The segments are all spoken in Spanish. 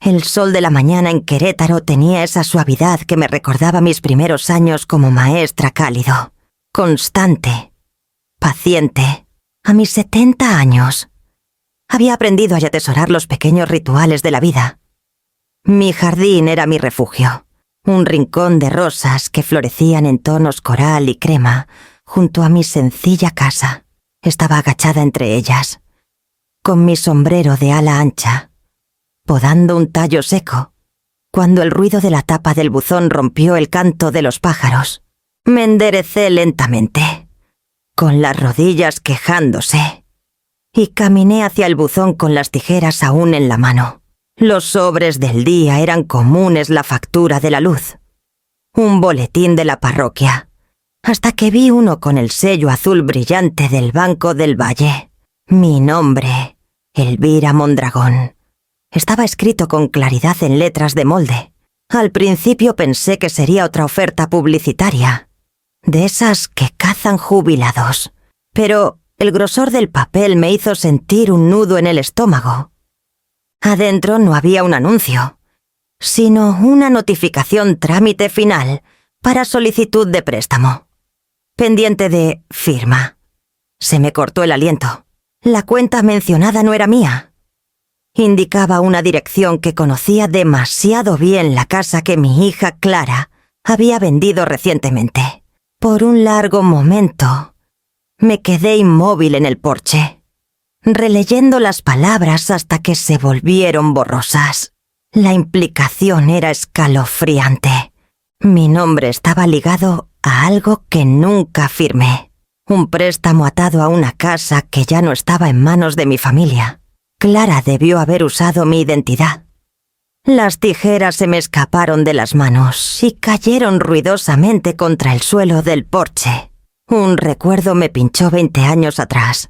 El sol de la mañana en Querétaro tenía esa suavidad que me recordaba mis primeros años como maestra, cálido, constante, paciente. A mis 70 años, había aprendido a atesorar los pequeños rituales de la vida. Mi jardín era mi refugio, un rincón de rosas que florecían en tonos coral y crema junto a mi sencilla casa. Estaba agachada entre ellas, con mi sombrero de ala ancha, podando un tallo seco, cuando el ruido de la tapa del buzón rompió el canto de los pájaros. Me enderecé lentamente, con las rodillas quejándose, y caminé hacia el buzón con las tijeras aún en la mano. Los sobres del día eran comunes, la factura de la luz, un boletín de la parroquia, hasta que vi uno con el sello azul brillante del Banco del Valle. Mi nombre, Elvira Mondragón, estaba escrito con claridad en letras de molde. Al principio pensé que sería otra oferta publicitaria, de esas que cazan jubilados, pero el grosor del papel me hizo sentir un nudo en el estómago. Adentro no había un anuncio, sino una notificación trámite final para solicitud de préstamo, pendiente de firma. Se me cortó el aliento. La cuenta mencionada no era mía. Indicaba una dirección que conocía demasiado bien, la casa que mi hija Clara había vendido recientemente. Por un largo momento, me quedé inmóvil en el porche, releyendo las palabras hasta que se volvieron borrosas. La implicación era escalofriante. Mi nombre estaba ligado a algo que nunca firmé. Un préstamo atado a una casa que ya no estaba en manos de mi familia. Clara debió haber usado mi identidad. Las tijeras se me escaparon de las manos y cayeron ruidosamente contra el suelo del porche. Un recuerdo me pinchó 20 años atrás,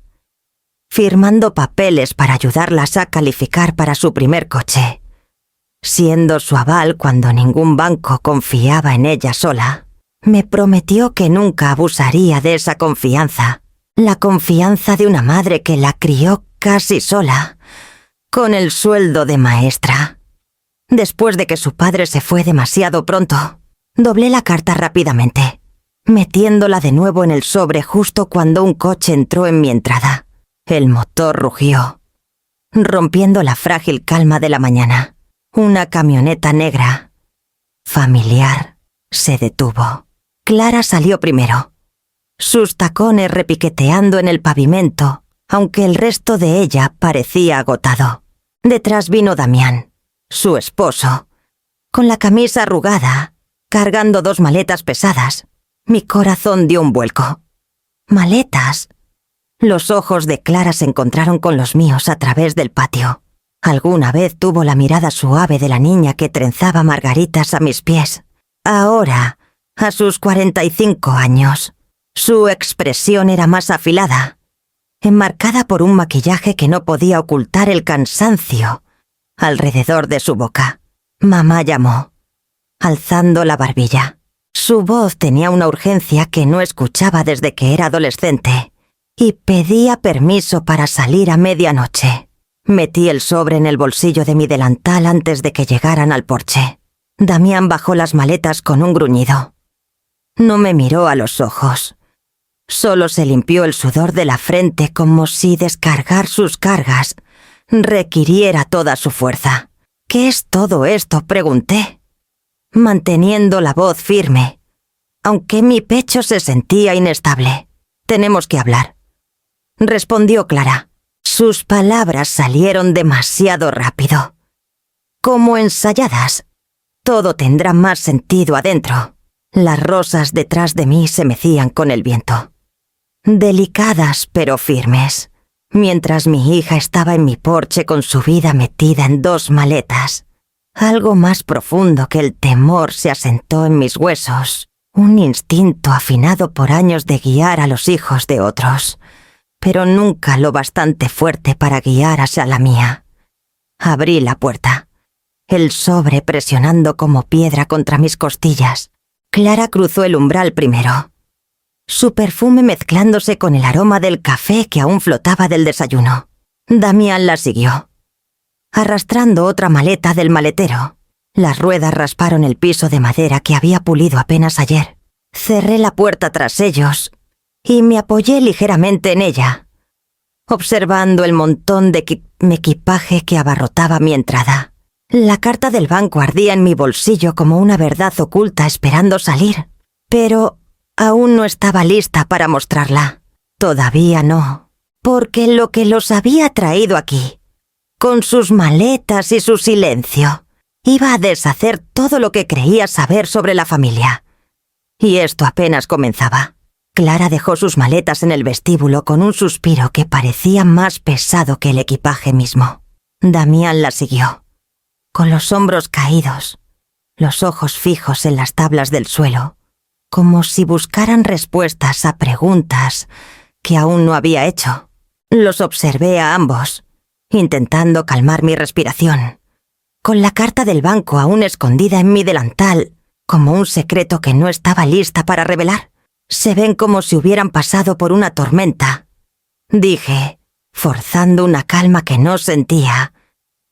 firmando papeles para ayudarlas a calificar para su primer coche, siendo su aval cuando ningún banco confiaba en ella sola. Me prometió que nunca abusaría de esa confianza, la confianza de una madre que la crió casi sola, con el sueldo de maestra. Después de que su padre se fue demasiado pronto, doblé la carta rápidamente, metiéndola de nuevo en el sobre justo cuando un coche entró en mi entrada. El motor rugió, rompiendo la frágil calma de la mañana. Una camioneta negra, familiar, se detuvo. Clara salió primero, sus tacones repiqueteando en el pavimento, aunque el resto de ella parecía agotado. Detrás vino Damián, su esposo, con la camisa arrugada, cargando 2 maletas pesadas. Mi corazón dio un vuelco. ¿Maletas? Los ojos de Clara se encontraron con los míos a través del patio. Alguna vez tuvo la mirada suave de la niña que trenzaba margaritas a mis pies. Ahora, a sus 45 años, su expresión era más afilada, enmarcada por un maquillaje que no podía ocultar el cansancio alrededor de su boca. Mamá llamó, alzando la barbilla. Su voz tenía una urgencia que no escuchaba desde que era adolescente, y pedía permiso para salir a medianoche. Metí el sobre en el bolsillo de mi delantal antes de que llegaran al porche. Damián bajó las maletas con un gruñido. No me miró a los ojos. Solo se limpió el sudor de la frente como si descargar sus cargas requiriera toda su fuerza. ¿Qué es todo esto?, pregunté, manteniendo la voz firme, aunque mi pecho se sentía inestable. Tenemos que hablar, respondió Clara. Sus palabras salieron demasiado rápido, como ensayadas. Todo tendrá más sentido adentro. Las rosas detrás de mí se mecían con el viento, delicadas pero firmes, mientras mi hija estaba en mi porche con su vida metida en 2 maletas. Algo más profundo que el temor se asentó en mis huesos, un instinto afinado por años de guiar a los hijos de otros, pero nunca lo bastante fuerte para guiar hacia la mía. Abrí la puerta, el sobre presionando como piedra contra mis costillas. Clara cruzó el umbral primero, su perfume mezclándose con el aroma del café que aún flotaba del desayuno. Damián la siguió. arrastrando otra maleta del maletero. Las ruedas rasparon el piso de madera que había pulido apenas ayer. Cerré la puerta tras ellos y me apoyé ligeramente en ella, observando el montón de equipaje que abarrotaba mi entrada. La carta del banco ardía en mi bolsillo como una verdad oculta esperando salir, pero aún no estaba lista para mostrarla. Todavía no, porque lo que los había traído aquí, con sus maletas y su silencio, iba a deshacer todo lo que creía saber sobre la familia. Y esto apenas comenzaba. Clara dejó sus maletas en el vestíbulo con un suspiro que parecía más pesado que el equipaje mismo. Damián la siguió, con los hombros caídos, los ojos fijos en las tablas del suelo, como si buscaran respuestas a preguntas que aún no había hecho. Los observé a ambos, intentando calmar mi respiración, con la carta del banco aún escondida en mi delantal, como un secreto que no estaba lista para revelar. Se ven como si hubieran pasado por una tormenta, dije, forzando una calma que no sentía.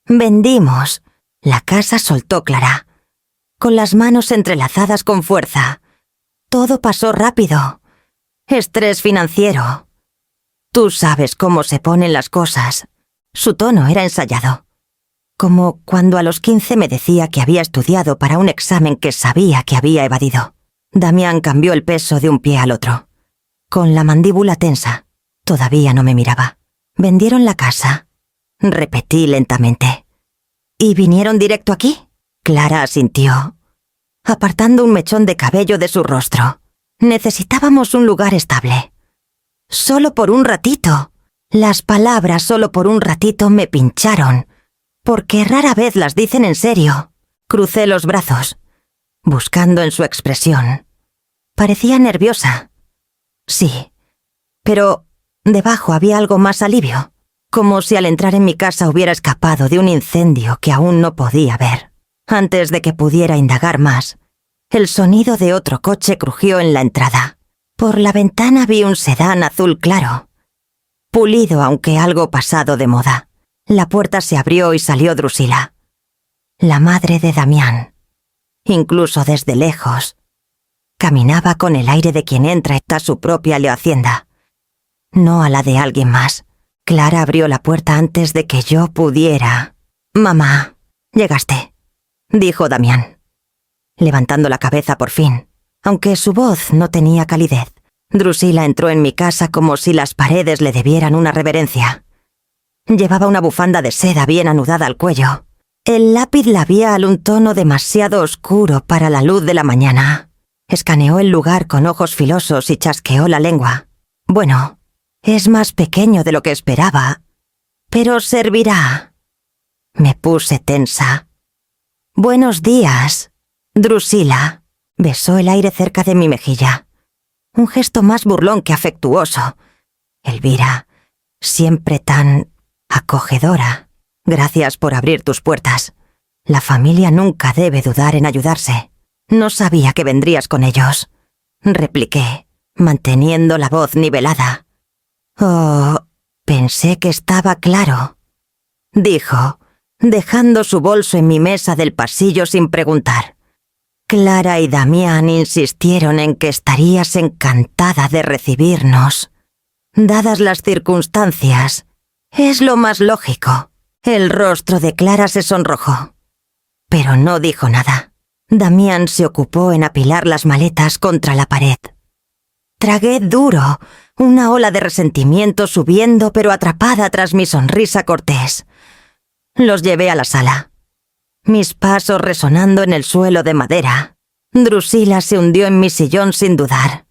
Vendimos. La casa soltó Clara, con las manos entrelazadas con fuerza. Todo pasó rápido. Estrés financiero. Tú sabes cómo se ponen las cosas. Su tono era ensayado, como cuando a los 15 me decía que había estudiado para un examen que sabía que había evadido. Damián cambió el peso de un pie al otro, con la mandíbula tensa. Todavía no me miraba. ¿Vendieron la casa?, repetí lentamente. ¿Y vinieron directo aquí? Clara asintió, apartando un mechón de cabello de su rostro. Necesitábamos un lugar estable. Solo por un ratito. Las palabras solo por un ratito me pincharon, porque rara vez las dicen en serio. Crucé los brazos, buscando en su expresión. Parecía nerviosa. Sí, pero debajo había algo más alivio, como si al entrar en mi casa hubiera escapado de un incendio que aún no podía ver. Antes de que pudiera indagar más, el sonido de otro coche crujió en la entrada. Por la ventana vi un sedán azul claro, pulido aunque algo pasado de moda. La puerta se abrió y salió Drusila, la madre de Damián. Incluso desde lejos, caminaba con el aire de quien entra a su propia hacienda, no a la de alguien más. Clara abrió la puerta antes de que yo pudiera. «Mamá, llegaste», dijo Damián, levantando la cabeza por fin, aunque su voz no tenía calidez. Drusila entró en mi casa como si las paredes le debieran una reverencia. Llevaba una bufanda de seda bien anudada al cuello. El lápiz labial un tono demasiado oscuro para la luz de la mañana. Escaneó el lugar con ojos filosos y chasqueó la lengua. Bueno, es más pequeño de lo que esperaba, pero servirá. Me puse tensa. «Buenos días, Drusila», besó el aire cerca de mi mejilla. Un gesto más burlón que afectuoso. «Elvira, siempre tan acogedora. Gracias por abrir tus puertas. La familia nunca debe dudar en ayudarse». «No sabía que vendrías con ellos», repliqué, manteniendo la voz nivelada. «Oh, pensé que estaba claro», dijo, dejando su bolso en mi mesa del pasillo sin preguntar. Clara y Damián insistieron en que estarías encantada de recibirnos. Dadas las circunstancias, es lo más lógico. El rostro de Clara se sonrojó, pero no dijo nada. Damián se ocupó en apilar las maletas contra la pared. Tragué duro, una ola de resentimiento subiendo pero atrapada tras mi sonrisa cortés. Los llevé a la sala, mis pasos resonando en el suelo de madera. Drusila se hundió en mi sillón sin dudar,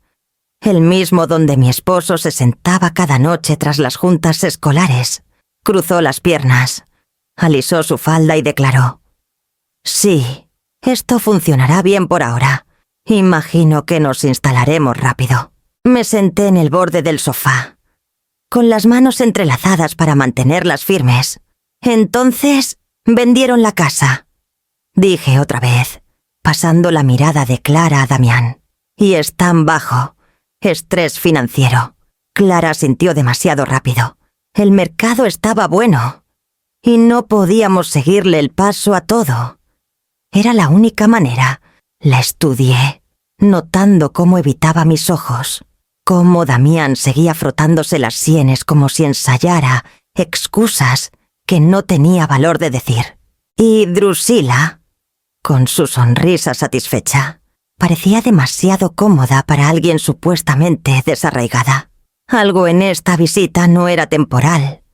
el mismo donde mi esposo se sentaba cada noche tras las juntas escolares. Cruzó las piernas, alisó su falda y declaró: «Sí, esto funcionará bien por ahora. Imagino que nos instalaremos rápido». Me senté en el borde del sofá, con las manos entrelazadas para mantenerlas firmes. «Entonces, vendieron la casa», dije otra vez, pasando la mirada de Clara a Damián. «Y están bajo estrés financiero». Clara sintió demasiado rápido. El mercado estaba bueno. y no podíamos seguirle el paso a todo. Era la única manera. La estudié, notando cómo evitaba mis ojos, cómo Damián seguía frotándose las sienes como si ensayara excusas que no tenía valor de decir. Y Drusila, con su sonrisa satisfecha, parecía demasiado cómoda para alguien supuestamente desarraigada. Algo en esta visita no era temporal.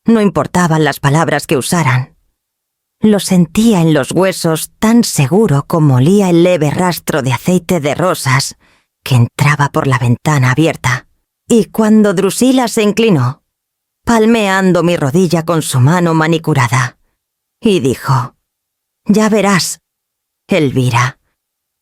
No importaban las palabras que usaran. Lo sentía en los huesos tan seguro como olía el leve rastro de aceite de rosas que entraba por la ventana abierta. Y cuando Drusila se inclinó, palmeando mi rodilla con su mano manicurada, y dijo: «Ya verás, Elvira,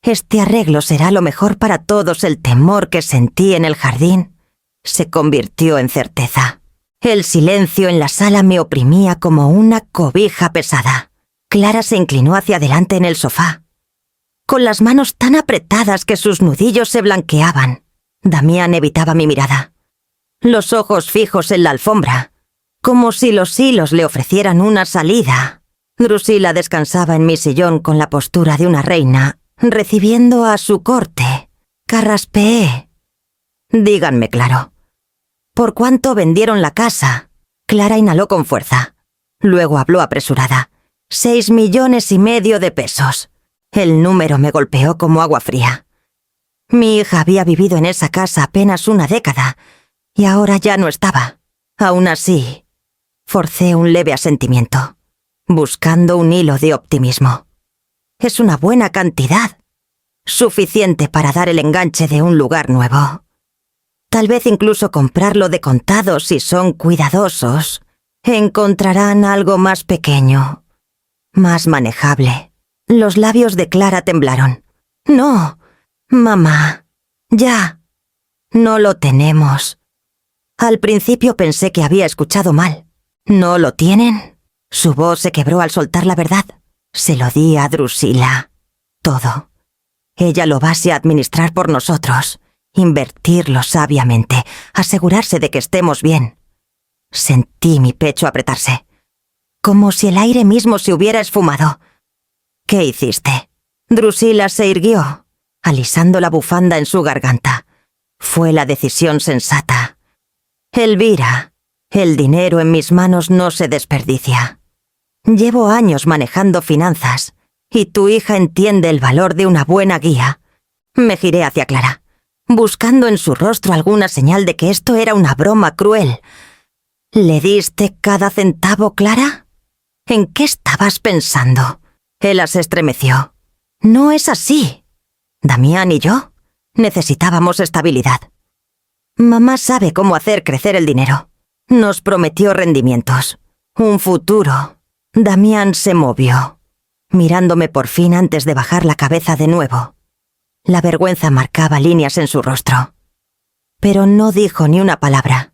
este arreglo será lo mejor para todos». El temor que sentí en el jardín se convirtió en certeza. El silencio en la sala me oprimía como una cobija pesada. Clara se inclinó hacia adelante en el sofá, con las manos tan apretadas que sus nudillos se blanqueaban. Damián evitaba mi mirada, los ojos fijos en la alfombra, como si los hilos le ofrecieran una salida. Drusila descansaba en mi sillón con la postura de una reina, recibiendo a su corte. Carraspeé. «Díganme claro, ¿por cuánto vendieron la casa?». Clara inhaló con fuerza. Luego habló apresurada. 6,5 millones de pesos. El número me golpeó como agua fría. Mi hija había vivido en esa casa apenas una década y ahora ya no estaba. Aún así, forcé un leve asentimiento, buscando un hilo de optimismo. Es una buena cantidad, suficiente para dar el enganche de un lugar nuevo. Tal vez incluso comprarlo de contado si son cuidadosos. Encontrarán algo más pequeño, más manejable. Los labios de Clara temblaron. «No, mamá, ya, no lo tenemos». Al principio pensé que había escuchado mal. «¿No lo tienen?». Su voz se quebró al soltar la verdad. Se lo di a Drusila. Todo. Ella lo va a administrar por nosotros. Invertirlo sabiamente. Asegurarse de que estemos bien. Sentí mi pecho apretarse, como si el aire mismo se hubiera esfumado. «¿Qué hiciste?». Drusila se irguió, alisando la bufanda en su garganta. Fue la decisión sensata. «Elvira, el dinero en mis manos no se desperdicia. Llevo años manejando finanzas, y tu hija entiende el valor de una buena guía». Me giré hacia Clara, buscando en su rostro alguna señal de que esto era una broma cruel. «¿Le diste cada centavo, Clara? ¿En qué estabas pensando?». Ella se estremeció. «No es así. Damián y yo necesitábamos estabilidad. Mamá sabe cómo hacer crecer el dinero. Nos prometió rendimientos, un futuro». Damián se movió, mirándome por fin antes de bajar la cabeza de nuevo. La vergüenza marcaba líneas en su rostro, pero no dijo ni una palabra.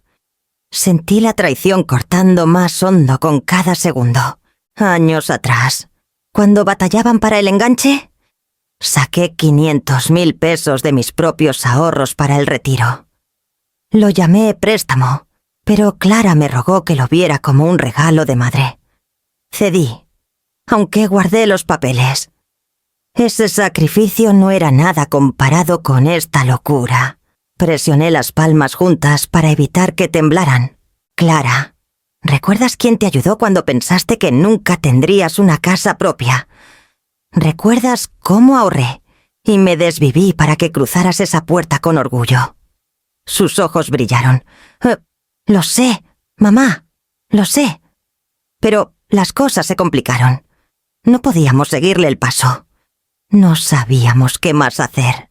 Sentí la traición cortando más hondo con cada segundo. Años atrás, cuando batallaban para el enganche, saqué 500,000 pesos de mis propios ahorros para el retiro. Lo llamé préstamo, pero Clara me rogó que lo viera como un regalo de madre. Cedí, aunque guardé los papeles. Ese sacrificio no era nada comparado con esta locura. Presioné las palmas juntas para evitar que temblaran. «Clara, ¿recuerdas quién te ayudó cuando pensaste que nunca tendrías una casa propia? ¿Recuerdas cómo ahorré y me desviví para que cruzaras esa puerta con orgullo?» Sus ojos brillaron. «Lo sé, mamá, lo sé». Pero las cosas se complicaron. No podíamos seguirle el paso. No sabíamos qué más hacer.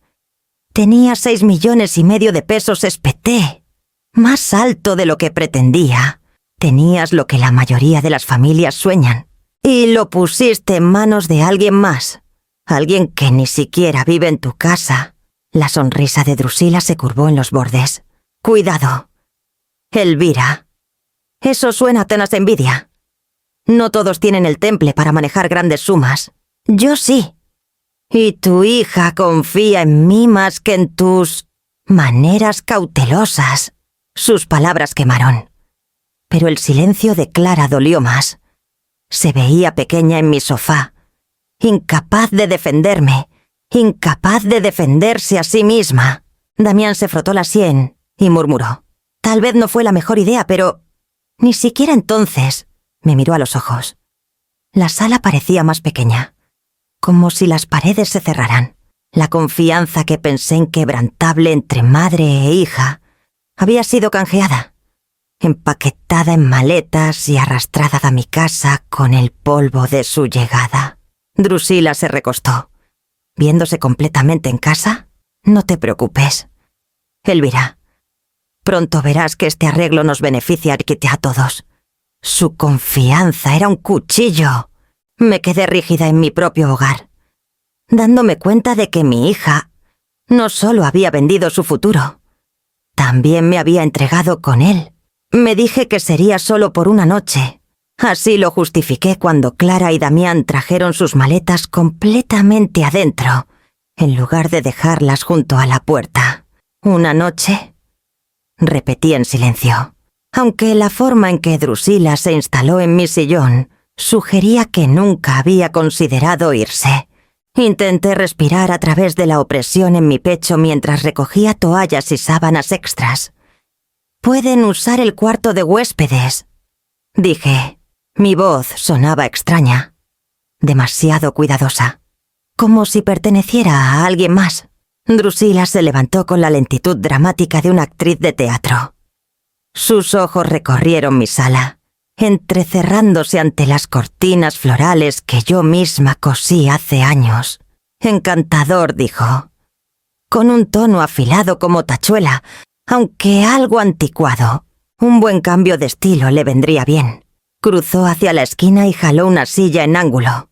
Tenía 6,5 millones de pesos, espeté. Más alto de lo que pretendía. Tenías lo que la mayoría de las familias sueñan. Y lo pusiste en manos de alguien más. Alguien que ni siquiera vive en tu casa. La sonrisa de Drusila se curvó en los bordes. «Cuidado, Elvira. Eso suena apenas a envidia. No todos tienen el temple para manejar grandes sumas. Yo sí. Y tu hija confía en mí más que en tus maneras cautelosas». Sus palabras quemaron. Pero el silencio de Clara dolió más. Se veía pequeña en mi sofá, incapaz de defenderme, incapaz de defenderse a sí misma. Damián se frotó la sien y murmuró: «Tal vez no fue la mejor idea, pero...». Ni siquiera entonces me miró a los ojos. La sala parecía más pequeña, como si las paredes se cerraran. La confianza que pensé inquebrantable entre madre e hija había sido canjeada, empaquetada en maletas y arrastrada a mi casa con el polvo de su llegada. Drusila se recostó. ¿Viéndose completamente en casa? No te preocupes. Elvira, pronto verás que este arreglo nos beneficia a todos. Su confianza era un cuchillo. Me quedé rígida en mi propio hogar, dándome cuenta de que mi hija no solo había vendido su futuro, también me había entregado con él. Me dije que sería solo por una noche. Así lo justifiqué cuando Clara y Damián trajeron sus maletas completamente adentro, en lugar de dejarlas junto a la puerta. ¿Una noche?, repetí en silencio, aunque la forma en que Drusila se instaló en mi sillón sugería que nunca había considerado irse. Intenté respirar a través de la opresión en mi pecho mientras recogía toallas y sábanas extras. «Pueden usar el cuarto de huéspedes», dije. Mi voz sonaba extraña, demasiado cuidadosa, como si perteneciera a alguien más. Drusila se levantó con la lentitud dramática de una actriz de teatro. Sus ojos recorrieron mi sala, entrecerrándose ante las cortinas florales que yo misma cosí hace años. «Encantador», dijo, con un tono afilado como tachuela, aunque algo anticuado. Un buen cambio de estilo le vendría bien. Cruzó hacia la esquina y jaló una silla en ángulo,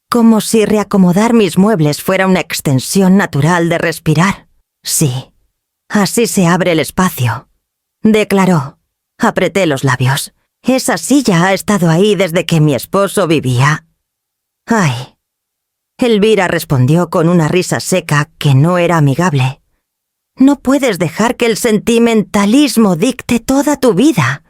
como si reacomodar mis muebles fuera una extensión natural de respirar. «Sí, así se abre el espacio», declaró. Apreté los labios. «Esa silla ha estado ahí desde que mi esposo vivía». «Ay». Elvira respondió con una risa seca que no era amigable. «No puedes dejar que el sentimentalismo dicte toda tu vida.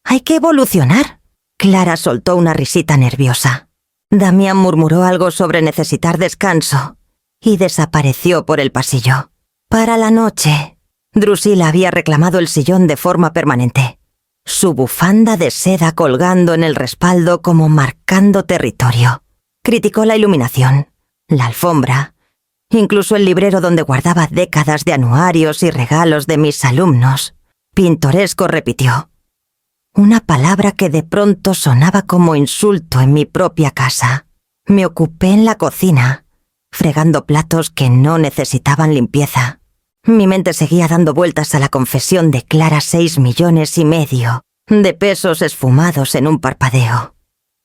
Hay que evolucionar». Clara soltó una risita nerviosa. Damián murmuró algo sobre necesitar descanso y desapareció por el pasillo. Para la noche, Drusila había reclamado el sillón de forma permanente, su bufanda de seda colgando en el respaldo como marcando territorio. Criticó la iluminación, la alfombra, incluso el librero donde guardaba décadas de anuarios y regalos de mis alumnos. Pintoresco, repitió. Una palabra que de pronto sonaba como insulto en mi propia casa. Me ocupé en la cocina, fregando platos que no necesitaban limpieza. Mi mente seguía dando vueltas a la confesión de Clara 6,5 millones de pesos esfumados en un parpadeo,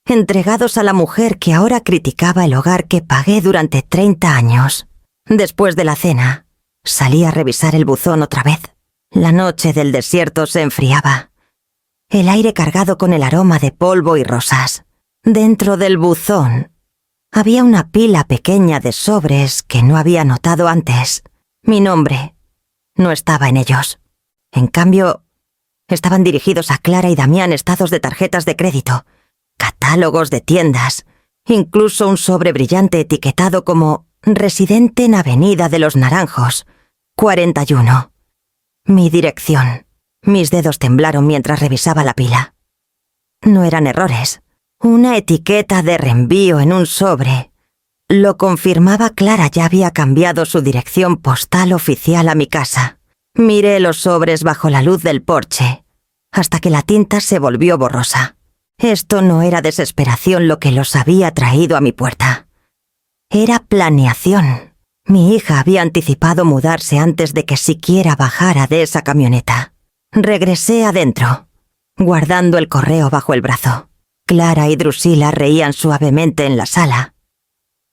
entregados a la mujer que ahora criticaba el hogar que pagué durante 30 años. Después de la cena, salí a revisar el buzón otra vez. La noche del desierto se enfriaba, el aire cargado con el aroma de polvo y rosas. Dentro del buzón había una pila pequeña de sobres que no había notado antes. Mi nombre no estaba en ellos. En cambio, estaban dirigidos a Clara y Damián estados de tarjetas de crédito, catálogos de tiendas, incluso un sobre brillante etiquetado como «Residente en Avenida de los Naranjos, 41». Mi dirección. Mis dedos temblaron mientras revisaba la pila. No eran errores. Una etiqueta de reenvío en un sobre lo confirmaba. Clara ya había cambiado su dirección postal oficial a mi casa. Miré los sobres bajo la luz del porche, hasta que la tinta se volvió borrosa. Esto no era desesperación lo que los había traído a mi puerta. Era planeación. Mi hija había anticipado mudarse antes de que siquiera bajara de esa camioneta. Regresé adentro, guardando el correo bajo el brazo. Clara y Drusila reían suavemente en la sala,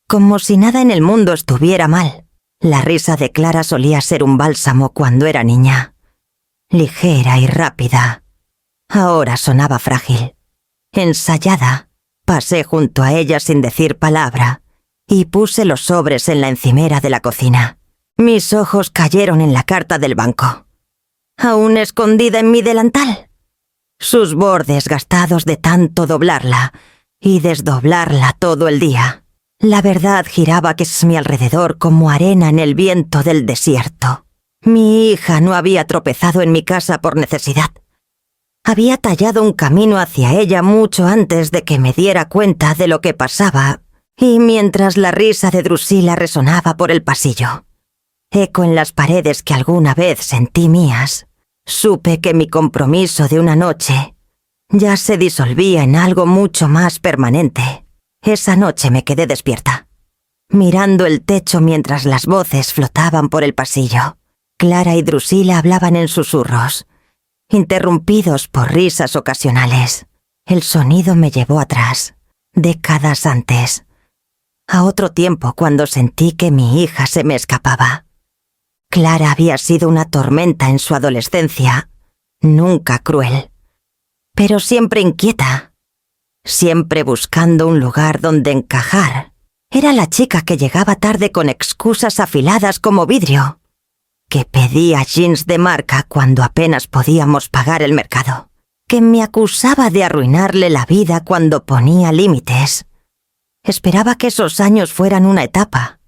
como si nada en el mundo estuviera mal. La risa de Clara solía ser un bálsamo cuando era niña, ligera y rápida. Ahora sonaba frágil, ensayada. Pasé junto a ella sin decir palabra y puse los sobres en la encimera de la cocina. Mis ojos cayeron en la carta del banco, aún escondida en mi delantal. Sus bordes gastados de tanto doblarla y desdoblarla todo el día. La verdad giraba a mi alrededor como arena en el viento del desierto. Mi hija no había tropezado en mi casa por necesidad. Había tallado un camino hacia ella mucho antes de que me diera cuenta de lo que pasaba, y mientras la risa de Drusila resonaba por el pasillo, eco en las paredes que alguna vez sentí mías, supe que mi compromiso de una noche ya se disolvía en algo mucho más permanente. Esa noche me quedé despierta, mirando el techo mientras las voces flotaban por el pasillo. Clara y Drusila hablaban en susurros, interrumpidos por risas ocasionales. El sonido me llevó atrás, décadas antes, a otro tiempo cuando sentí que mi hija se me escapaba. Clara había sido una tormenta en su adolescencia, nunca cruel, pero siempre inquieta, siempre buscando un lugar donde encajar. Era la chica que llegaba tarde con excusas afiladas como vidrio, que pedía jeans de marca cuando apenas podíamos pagar el mercado, que me acusaba de arruinarle la vida cuando ponía límites. Esperaba que esos años fueran una etapa,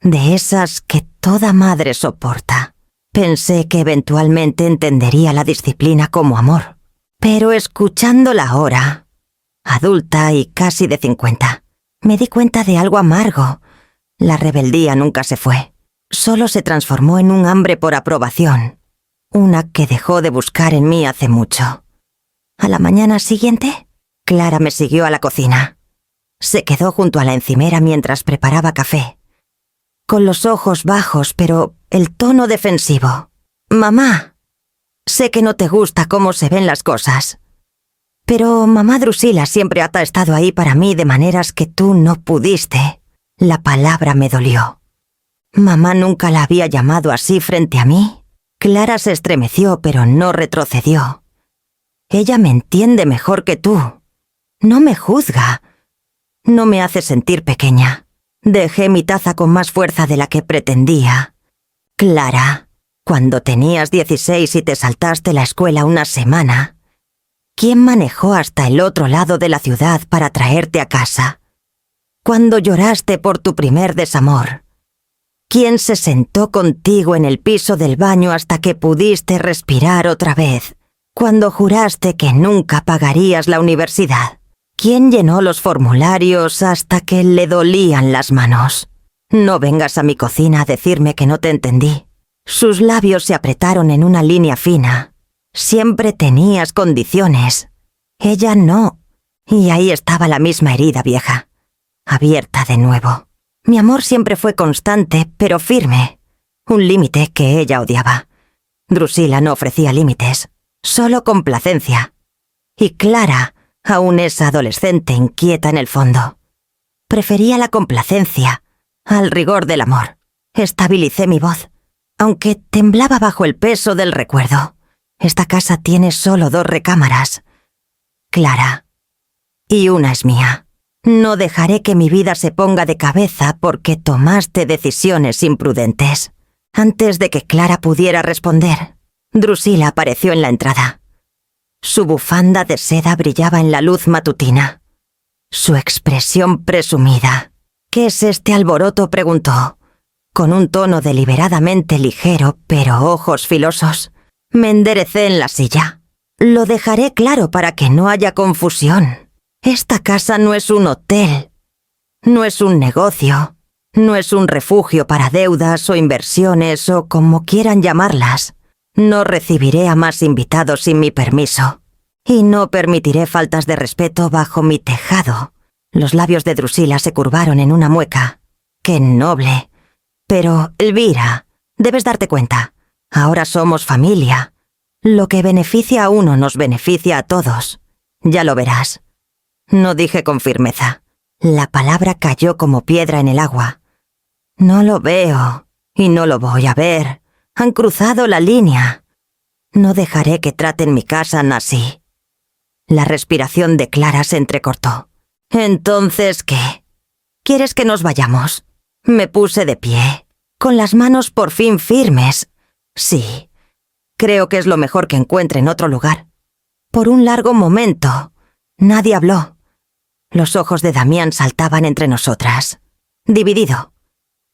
de esas que toda madre soporta. Pensé que eventualmente entendería la disciplina como amor, pero escuchándola ahora, adulta y casi de 50, me di cuenta de algo amargo. La rebeldía nunca se fue. Solo se transformó en un hambre por aprobación, una que dejó de buscar en mí hace mucho. A la mañana siguiente, Clara me siguió a la cocina. Se quedó junto a la encimera mientras preparaba café, con los ojos bajos pero el tono defensivo. «Mamá, sé que no te gusta cómo se ven las cosas, pero mamá Drusila siempre ha estado ahí para mí de maneras que tú no pudiste». La palabra me dolió. Mamá nunca la había llamado así frente a mí. Clara se estremeció, pero no retrocedió. Ella me entiende mejor que tú. No me juzga. No me hace sentir pequeña. Dejé mi taza con más fuerza de la que pretendía. Clara, cuando tenías 16 y te saltaste la escuela una semana, ¿quién manejó hasta el otro lado de la ciudad para traerte a casa? Cuando lloraste por tu primer desamor, ¿quién se sentó contigo en el piso del baño hasta que pudiste respirar otra vez? Cuando juraste que nunca pagarías la universidad, ¿quién llenó los formularios hasta que le dolían las manos? No vengas a mi cocina a decirme que no te entendí. Sus labios se apretaron en una línea fina. Siempre tenías condiciones. Ella no. Y ahí estaba la misma herida vieja, abierta de nuevo. Mi amor siempre fue constante, pero firme. Un límite que ella odiaba. Drusila no ofrecía límites, solo complacencia. Y Clara aún es adolescente inquieta en el fondo. Prefería la complacencia al rigor del amor. Estabilicé mi voz, aunque temblaba bajo el peso del recuerdo. Esta casa tiene solo 2 recámaras, Clara, y una es mía. No dejaré que mi vida se ponga de cabeza porque tomaste decisiones imprudentes. Antes de que Clara pudiera responder, Drusila apareció en la entrada. Su bufanda de seda brillaba en la luz matutina. Su expresión presumida. «¿Qué es este alboroto?», preguntó, con un tono deliberadamente ligero, pero ojos filosos. Me enderecé en la silla. «Lo dejaré claro para que no haya confusión. Esta casa no es un hotel, no es un negocio, no es un refugio para deudas o inversiones o como quieran llamarlas. No recibiré a más invitados sin mi permiso. Y no permitiré faltas de respeto bajo mi tejado». Los labios de Drusila se curvaron en una mueca. «Qué noble. Pero, Elvira, debes darte cuenta. Ahora somos familia. Lo que beneficia a uno nos beneficia a todos. Ya lo verás». No dije con firmeza. La palabra cayó como piedra en el agua. «No lo veo, y no lo voy a ver. Han cruzado la línea. No dejaré que traten mi casa así». La respiración de Clara se entrecortó. «¿Entonces qué? ¿Quieres que nos vayamos?» Me puse de pie, con las manos por fin firmes. «Sí, creo que es lo mejor que encuentre en otro lugar». Por un largo momento, nadie habló. Los ojos de Damián saltaban entre nosotras. Dividido.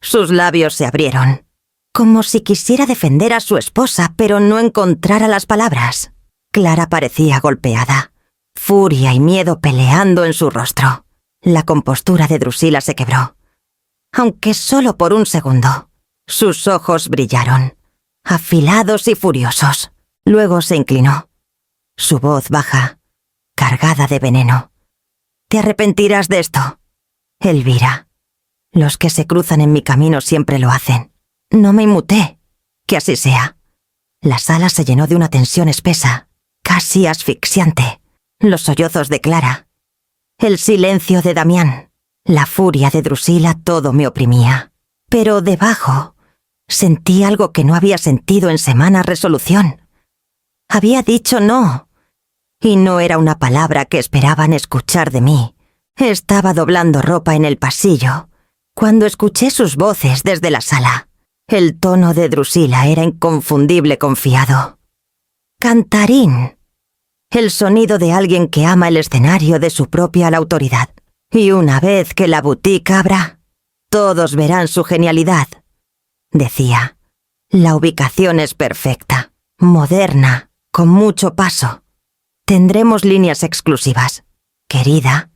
Sus labios se abrieron, como si quisiera defender a su esposa, pero no encontrara las palabras. Clara parecía golpeada. Furia y miedo peleando en su rostro. La compostura de Drusila se quebró. Aunque solo por un segundo. Sus ojos brillaron, afilados y furiosos. Luego se inclinó. Su voz baja, cargada de veneno. «Te arrepentirás de esto, Elvira. Los que se cruzan en mi camino siempre lo hacen. No me inmuté. Que así sea». La sala se llenó de una tensión espesa, casi asfixiante. Los sollozos de Clara. El silencio de Damián. La furia de Drusila, todo me oprimía. Pero debajo sentí algo que no había sentido en semanas. Resolución. Había dicho no. Y no era una palabra que esperaban escuchar de mí. Estaba doblando ropa en el pasillo cuando escuché sus voces desde la sala. El tono de Drusila era inconfundible, confiado. Cantarín. El sonido de alguien que ama el escenario de su propia autoridad. Y una vez que la boutique abra, todos verán su genialidad. Decía, la ubicación es perfecta, moderna, con mucho paso. Tendremos líneas exclusivas. Querida,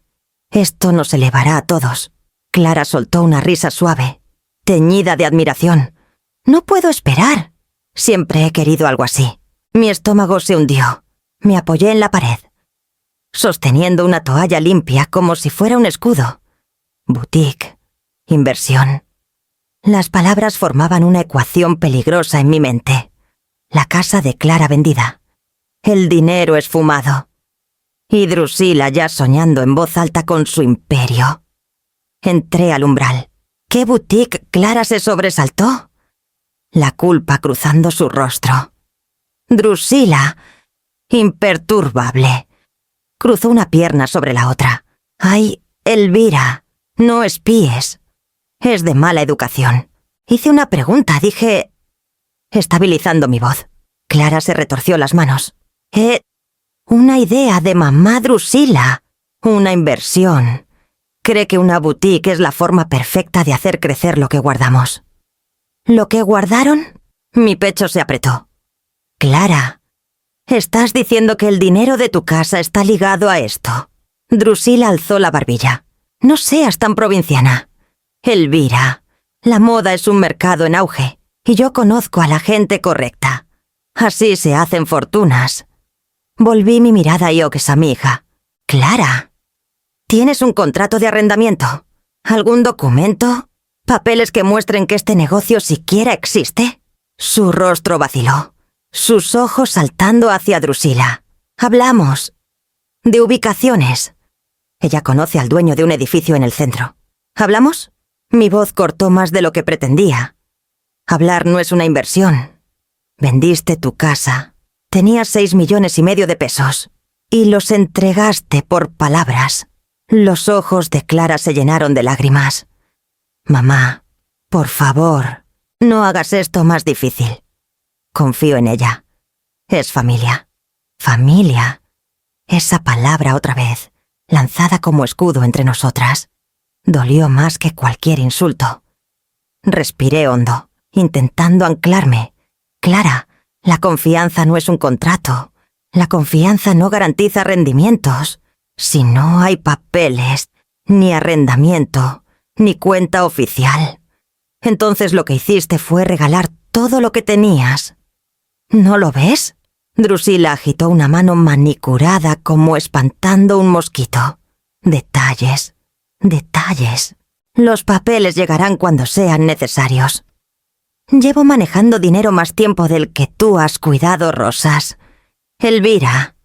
esto nos elevará a todos. Clara soltó una risa suave, teñida de admiración. No puedo esperar. Siempre he querido algo así. Mi estómago se hundió. Me apoyé en la pared, sosteniendo una toalla limpia como si fuera un escudo. Boutique. Inversión. Las palabras formaban una ecuación peligrosa en mi mente. La casa de Clara vendida. El dinero esfumado. Y Drusila ya soñando en voz alta con su imperio. Entré al umbral. ¿Qué boutique? Clara se sobresaltó. La culpa cruzando su rostro. Drusila, imperturbable. Cruzó una pierna sobre la otra. ¡Ay, Elvira! No espíes. Es de mala educación. Hice una pregunta, dije... Estabilizando mi voz. Clara se retorció las manos. Una idea de mamá Drusila. Una inversión. Cree que una boutique es la forma perfecta de hacer crecer lo que guardamos. ¿Lo que guardaron? Mi pecho se apretó. Clara, estás diciendo que el dinero de tu casa está ligado a esto. Drusila alzó la barbilla. No seas tan provinciana. Elvira, la moda es un mercado en auge, y yo conozco a la gente correcta. Así se hacen fortunas. Volví mi mirada a Iokes, a mi hija. Clara, ¿tienes un contrato de arrendamiento? ¿Algún documento? ¿Papeles que muestren que este negocio siquiera existe? Su rostro vaciló, sus ojos saltando hacia Drusila. Hablamos de ubicaciones. Ella conoce al dueño de un edificio en el centro. ¿Hablamos? Mi voz cortó más de lo que pretendía. Hablar no es una inversión. Vendiste tu casa. Tenías 6,5 millones de pesos. Y los entregaste por palabras. Los ojos de Clara se llenaron de lágrimas. Mamá, por favor, no hagas esto más difícil. Confío en ella. Es familia. Familia. Esa palabra otra vez, lanzada como escudo entre nosotras. Dolió más que cualquier insulto. Respiré hondo, intentando anclarme. Clara, la confianza no es un contrato. La confianza no garantiza rendimientos. Si no hay papeles, ni arrendamiento, ni cuenta oficial. Entonces lo que hiciste fue regalar todo lo que tenías. ¿No lo ves? Drusila agitó una mano manicurada como espantando un mosquito. Detalles. Detalles. Los papeles llegarán cuando sean necesarios. Llevo manejando dinero más tiempo del que tú has cuidado rosas. Elvira,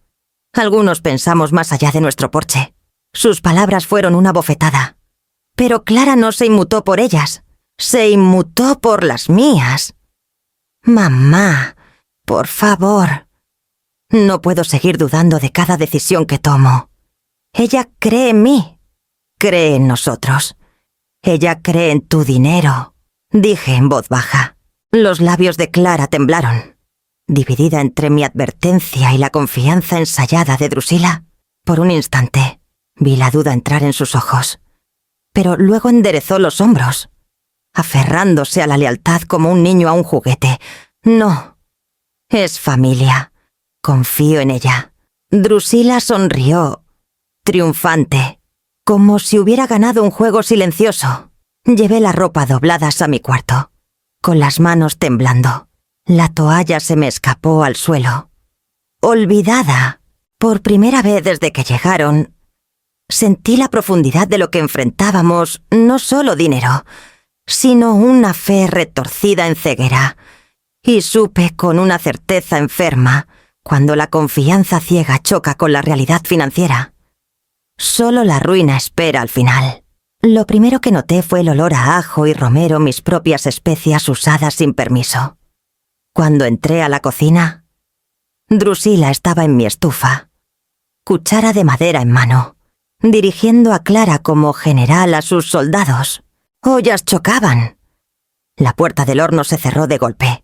algunos pensamos más allá de nuestro porche. Sus palabras fueron una bofetada. Pero Clara no se inmutó por ellas. Se inmutó por las mías. Mamá, por favor. No puedo seguir dudando de cada decisión que tomo. Ella cree en mí. Cree en nosotros. Ella cree en tu dinero, dije en voz baja. Los labios de Clara temblaron. Dividida entre mi advertencia y la confianza ensayada de Drusila, por un instante, Vi la duda entrar en sus ojos, pero luego enderezó los hombros, aferrándose a la lealtad como un niño a un juguete. No, es familia. Confío en ella. Drusila sonrió, triunfante, como si hubiera ganado un juego silencioso. Llevé la ropa dobladas a mi cuarto, con las manos temblando. La toalla se me escapó al suelo. Olvidada, por primera vez desde que llegaron, sentí la profundidad de lo que enfrentábamos, no solo dinero, sino una fe retorcida en ceguera, y supe con una certeza enferma cuando la confianza ciega choca con la realidad financiera. Solo la ruina espera al final. Lo primero que noté fue el olor a ajo y romero, mis propias especias usadas sin permiso. Cuando entré a la cocina, Drusila estaba en mi estufa, cuchara de madera en mano, dirigiendo a Clara como general a sus soldados. Ollas chocaban. La puerta del horno se cerró de golpe,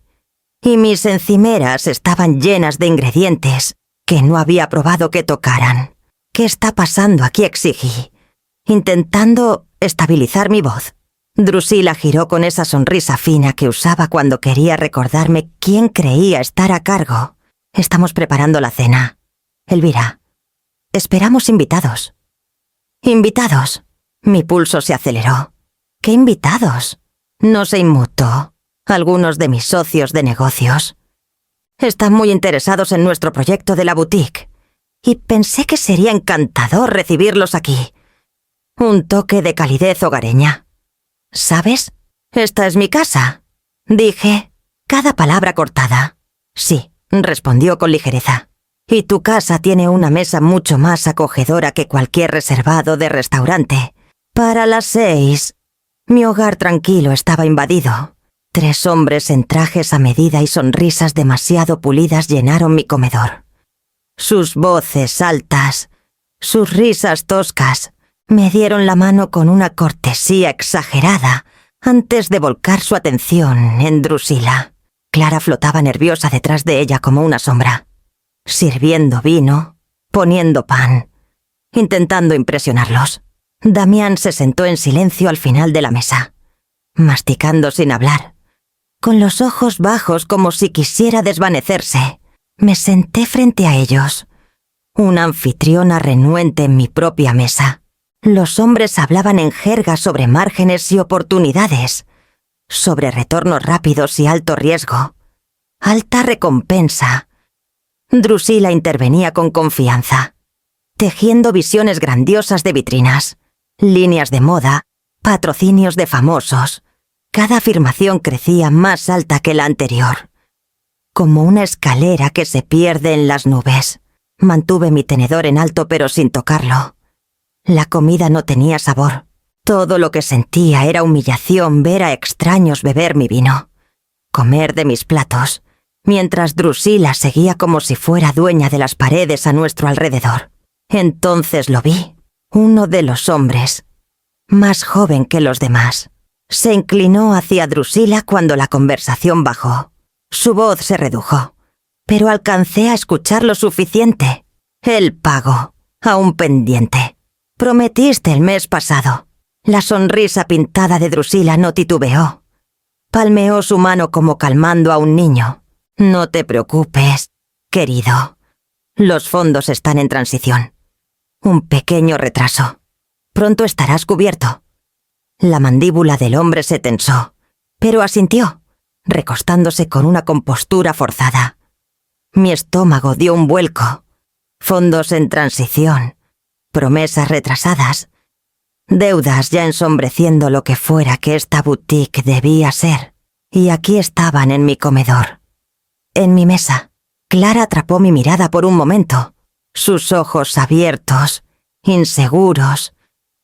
y mis encimeras estaban llenas de ingredientes que no había probado que tocaran. ¿Qué está pasando aquí?, exigí, intentando estabilizar mi voz. Drusila giró con esa sonrisa fina que usaba cuando quería recordarme quién creía estar a cargo. Estamos preparando la cena. Elvira, esperamos invitados. ¿Invitados? Mi pulso se aceleró. ¿Qué invitados? No se inmutó. Algunos de mis socios de negocios están muy interesados en nuestro proyecto de la boutique, y pensé que sería encantador recibirlos aquí. Un toque de calidez hogareña. ¿Sabes? Esta es mi casa, dije, cada palabra cortada. Sí, respondió con ligereza. Y tu casa tiene una mesa mucho más acogedora que cualquier reservado de restaurante. Para las 6, mi hogar tranquilo estaba invadido. 3 hombres en trajes a medida y sonrisas demasiado pulidas llenaron mi comedor. Sus voces altas, sus risas toscas, me dieron la mano con una cortesía exagerada antes de volcar su atención en Drusila. Clara flotaba nerviosa detrás de ella como una sombra, sirviendo vino, poniendo pan, intentando impresionarlos. Damián se sentó en silencio al final de la mesa, masticando sin hablar, con los ojos bajos como si quisiera desvanecerse. Me senté frente a ellos, una anfitriona renuente en mi propia mesa. Los hombres hablaban en jerga sobre márgenes y oportunidades, sobre retornos rápidos y alto riesgo, alta recompensa. Drusila intervenía con confianza, tejiendo visiones grandiosas de vitrinas, líneas de moda, patrocinios de famosos. Cada afirmación crecía más alta que la anterior, como una escalera que se pierde en las nubes. Mantuve mi tenedor en alto pero sin tocarlo. La comida no tenía sabor. Todo lo que sentía era humillación ver a extraños beber mi vino, comer de mis platos, mientras Drusila seguía como si fuera dueña de las paredes a nuestro alrededor. Entonces lo vi. Uno de los hombres, más joven que los demás, se inclinó hacia Drusila cuando la conversación bajó. Su voz se redujo, pero alcancé a escuchar lo suficiente. El pago, aún pendiente. Prometiste el mes pasado. La sonrisa pintada de Drusila no titubeó. Palmeó su mano como calmando a un niño. No te preocupes, querido. Los fondos están en transición. Un pequeño retraso. Pronto estarás cubierto. La mandíbula del hombre se tensó, pero asintió, recostándose con una compostura forzada. Mi estómago dio un vuelco. Fondos en transición. Promesas retrasadas, deudas ya ensombreciendo lo que fuera que esta boutique debía ser. Y aquí estaban en mi comedor, en mi mesa. Clara atrapó mi mirada por un momento, sus ojos abiertos, inseguros.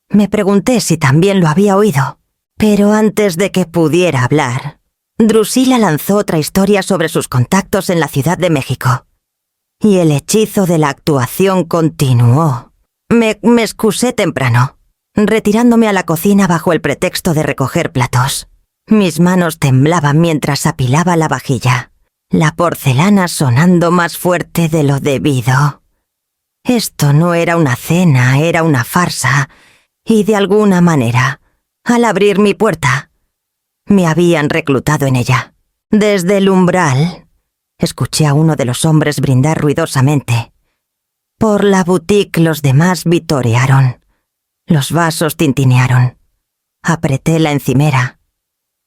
Me pregunté si también lo había oído, pero antes de que pudiera hablar, Drusila lanzó otra historia sobre sus contactos en la Ciudad de México. Y el hechizo de la actuación continuó. Me excusé temprano, retirándome a la cocina bajo el pretexto de recoger platos. Mis manos temblaban mientras apilaba la vajilla, la porcelana sonando más fuerte de lo debido. Esto no era una cena, era una farsa, y de alguna manera, al abrir mi puerta, me habían reclutado en ella. Desde el umbral, escuché a uno de los hombres brindar ruidosamente. Por la boutique los demás vitorearon. Los vasos tintinearon. Apreté la encimera,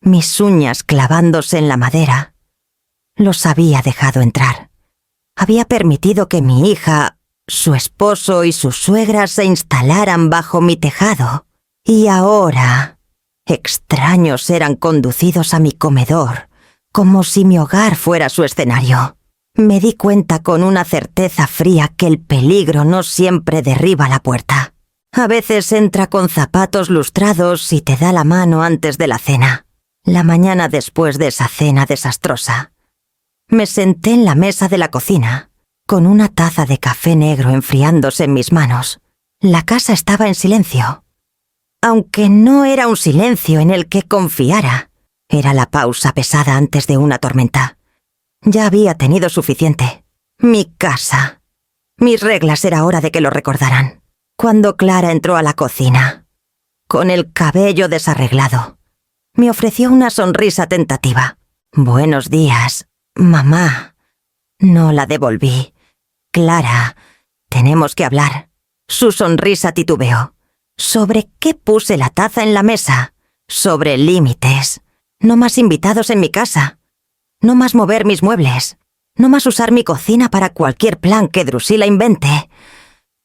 mis uñas clavándose en la madera. Los había dejado entrar. Había permitido que mi hija, su esposo y su suegra se instalaran bajo mi tejado. Y ahora, extraños eran conducidos a mi comedor, como si mi hogar fuera su escenario. Me di cuenta con una certeza fría que el peligro no siempre derriba la puerta. A veces entra con zapatos lustrados y te da la mano antes de la cena. La mañana después de esa cena desastrosa, me senté en la mesa de la cocina, con una taza de café negro enfriándose en mis manos. La casa estaba en silencio. Aunque no era un silencio en el que confiara, era la pausa pesada antes de una tormenta. Ya había tenido suficiente. Mi casa. Mis reglas era hora de que lo recordaran. Cuando Clara entró a la cocina, con el cabello desarreglado, me ofreció una sonrisa tentativa. «Buenos días, mamá». No la devolví. «Clara, tenemos que hablar». Su sonrisa titubeó. ¿Sobre qué puse la taza en la mesa? Sobre límites. No más invitados en mi casa. No más mover mis muebles. No más usar mi cocina para cualquier plan que Drusila invente.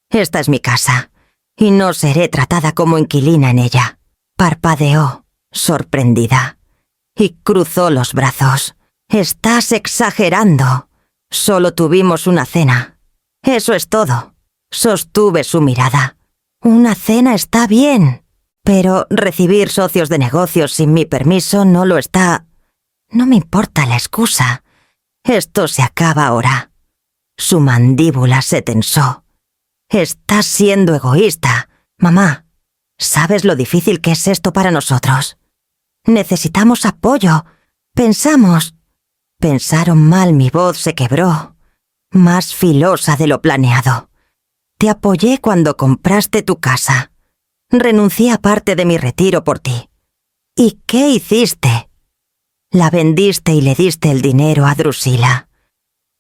Esta es mi casa, y no seré tratada como inquilina en ella. Parpadeó, sorprendida, y cruzó los brazos. Estás exagerando. Solo tuvimos una cena. Eso es todo. Sostuve su mirada. Una cena está bien, pero recibir socios de negocios sin mi permiso no lo está. No me importa la excusa. Esto se acaba ahora. Su mandíbula se tensó. Estás siendo egoísta, mamá. ¿Sabes lo difícil que es esto para nosotros? Necesitamos apoyo. Pensamos. Pensaron mal, mi voz se quebró, más filosa de lo planeado. Te apoyé cuando compraste tu casa. Renuncié a parte de mi retiro por ti. ¿Y qué hiciste? La vendiste y le diste el dinero a Drusila.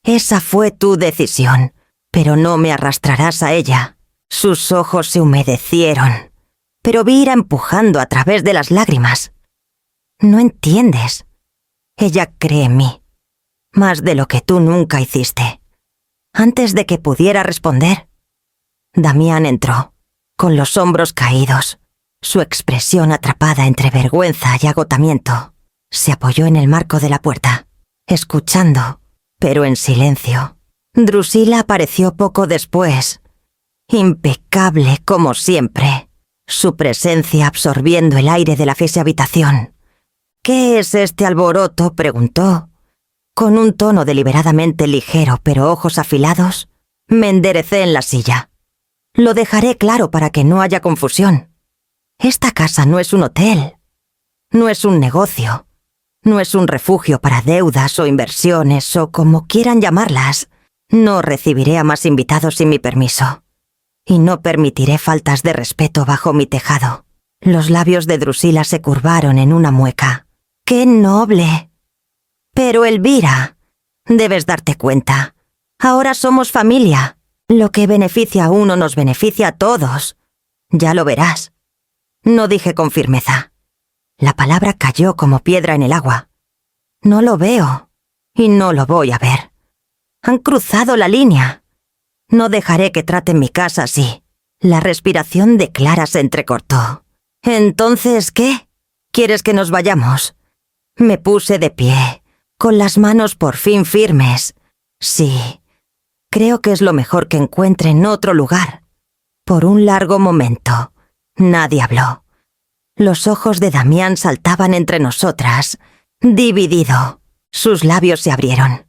Esa fue tu decisión, pero no me arrastrarás a ella. Sus ojos se humedecieron, pero vi ira empujando a través de las lágrimas. No entiendes. Ella cree en mí, más de lo que tú nunca hiciste. Antes de que pudiera responder, Damián entró, con los hombros caídos, su expresión atrapada entre vergüenza y agotamiento. Se apoyó en el marco de la puerta, escuchando, pero en silencio. Drusila apareció poco después, impecable como siempre, su presencia absorbiendo el aire de la fea habitación. «¿Qué es este alboroto?», preguntó. Con un tono deliberadamente ligero pero ojos afilados, me enderecé en la silla. Lo dejaré claro para que no haya confusión. Esta casa no es un hotel, no es un negocio, no es un refugio para deudas o inversiones o como quieran llamarlas. No recibiré a más invitados sin mi permiso. Y no permitiré faltas de respeto bajo mi tejado. Los labios de Drusila se curvaron en una mueca. ¡Qué noble! Pero Elvira, debes darte cuenta. Ahora somos familia. Lo que beneficia a uno nos beneficia a todos. Ya lo verás. No dije con firmeza. La palabra cayó como piedra en el agua. No lo veo, y no lo voy a ver. Han cruzado la línea. No dejaré que traten mi casa así. La respiración de Clara se entrecortó. ¿Entonces qué? ¿Quieres que nos vayamos? Me puse de pie, con las manos por fin firmes. Sí, creo que es lo mejor que encuentre en otro lugar. Por un largo momento, nadie habló. Los ojos de Damián saltaban entre nosotras, dividido. Sus labios se abrieron,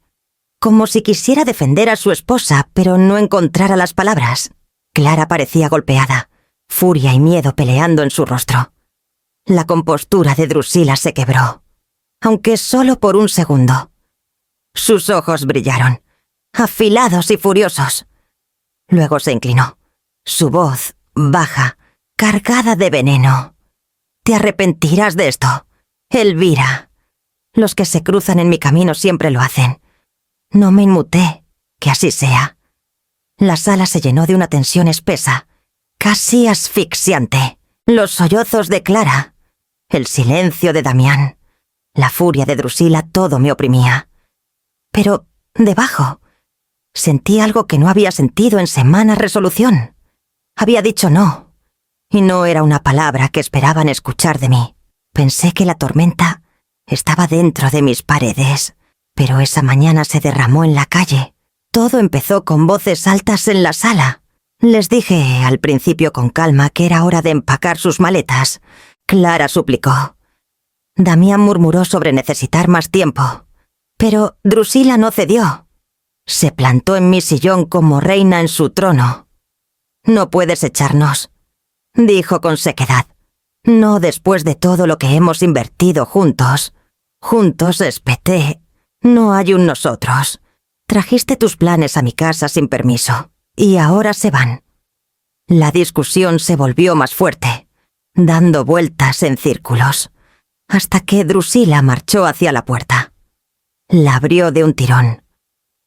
como si quisiera defender a su esposa, pero no encontrara las palabras. Clara parecía golpeada, furia y miedo peleando en su rostro. La compostura de Drusila se quebró, aunque solo por un segundo. Sus ojos brillaron, afilados y furiosos. Luego se inclinó. Su voz, baja, cargada de veneno. Te arrepentirás de esto, Elvira. Los que se cruzan en mi camino siempre lo hacen. No me inmuté, que así sea. La sala se llenó de una tensión espesa, casi asfixiante. Los sollozos de Clara, el silencio de Damián, la furia de Drusila, todo me oprimía. Pero, debajo, sentí algo que no había sentido en semanas. Resolución. Había dicho no, y no era una palabra que esperaban escuchar de mí. Pensé que la tormenta estaba dentro de mis paredes, pero esa mañana se derramó en la calle. Todo empezó con voces altas en la sala. Les dije al principio con calma que era hora de empacar sus maletas. Clara suplicó. Damián murmuró sobre necesitar más tiempo. Pero Drusila no cedió. Se plantó en mi sillón como reina en su trono. «No puedes echarnos», dijo con sequedad. «No después de todo lo que hemos invertido juntos. Juntos, espeté. No hay un nosotros. Trajiste tus planes a mi casa sin permiso, y ahora se van». La discusión se volvió más fuerte, dando vueltas en círculos, hasta que Drusila marchó hacia la puerta. La abrió de un tirón.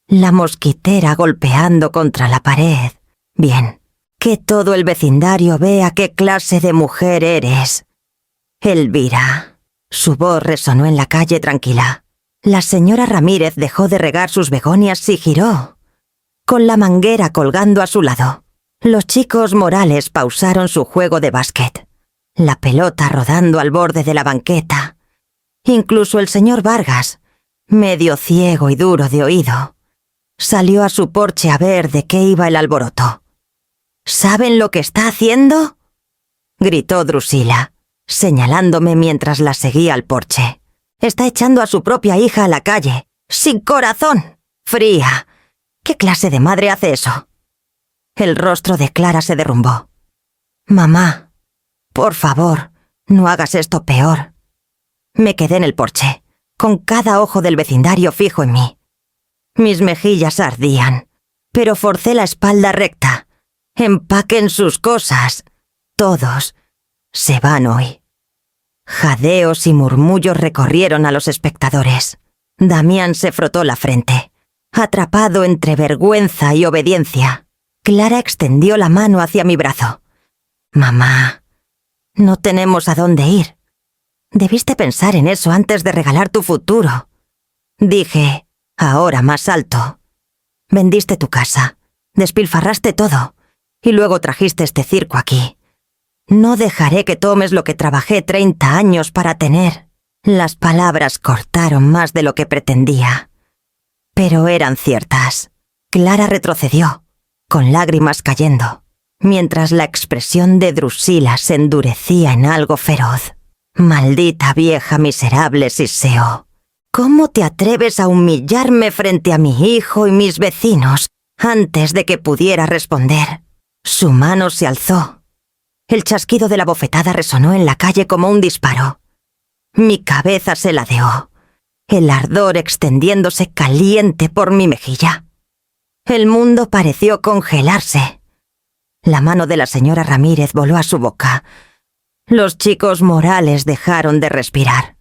La mosquitera golpeando contra la pared. Bien, que todo el vecindario vea qué clase de mujer eres. Elvira. Su voz resonó en la calle tranquila. La señora Ramírez dejó de regar sus begonias y giró, con la manguera colgando a su lado. Los chicos Morales pausaron su juego de básquet, la pelota rodando al borde de la banqueta. Incluso el señor Vargas, medio ciego y duro de oído, salió a su porche a ver de qué iba el alboroto. «¿Saben lo que está haciendo?», gritó Drusila, señalándome mientras la seguía al porche. «Está echando a su propia hija a la calle, sin corazón, fría. ¿Qué clase de madre hace eso?». El rostro de Clara se derrumbó. «Mamá, por favor, no hagas esto peor». Me quedé en el porche, con cada ojo del vecindario fijo en mí. Mis mejillas ardían, pero forcé la espalda recta. «Empaquen sus cosas. Todos. Se van hoy». Jadeos y murmullos recorrieron a los espectadores. Damián se frotó la frente, atrapado entre vergüenza y obediencia. Clara extendió la mano hacia mi brazo. «Mamá, no tenemos a dónde ir. Debiste pensar en eso antes de regalar tu futuro», dije, ahora más alto. «Vendiste tu casa, despilfarraste todo, y luego trajiste este circo aquí. No dejaré que tomes lo que trabajé 30 años para tener». Las palabras cortaron más de lo que pretendía, pero eran ciertas. Clara retrocedió, con lágrimas cayendo, mientras la expresión de Drusila se endurecía en algo feroz. «Maldita vieja miserable Siseo. ¿Cómo te atreves a humillarme frente a mi hijo y mis vecinos antes de que pudiera responder?» Su mano se alzó. El chasquido de la bofetada resonó en la calle como un disparo. Mi cabeza se ladeó, el ardor extendiéndose caliente por mi mejilla. El mundo pareció congelarse. La mano de la señora Ramírez voló a su boca. Los chicos Morales dejaron de respirar.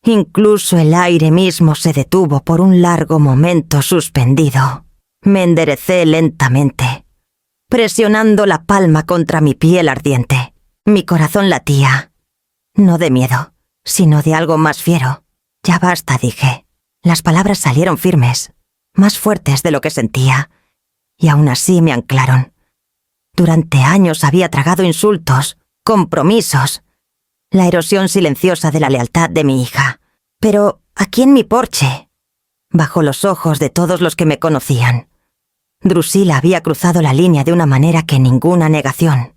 Incluso el aire mismo se detuvo por un largo momento suspendido. Me enderecé lentamente, presionando la palma contra mi piel ardiente. Mi corazón latía, no de miedo, sino de algo más fiero. «Ya basta», dije. Las palabras salieron firmes, más fuertes de lo que sentía, y aún así me anclaron. Durante años había tragado insultos, compromisos, la erosión silenciosa de la lealtad de mi hija. Pero aquí en mi porche, bajo los ojos de todos los que me conocían, Drusila había cruzado la línea de una manera que ninguna negación,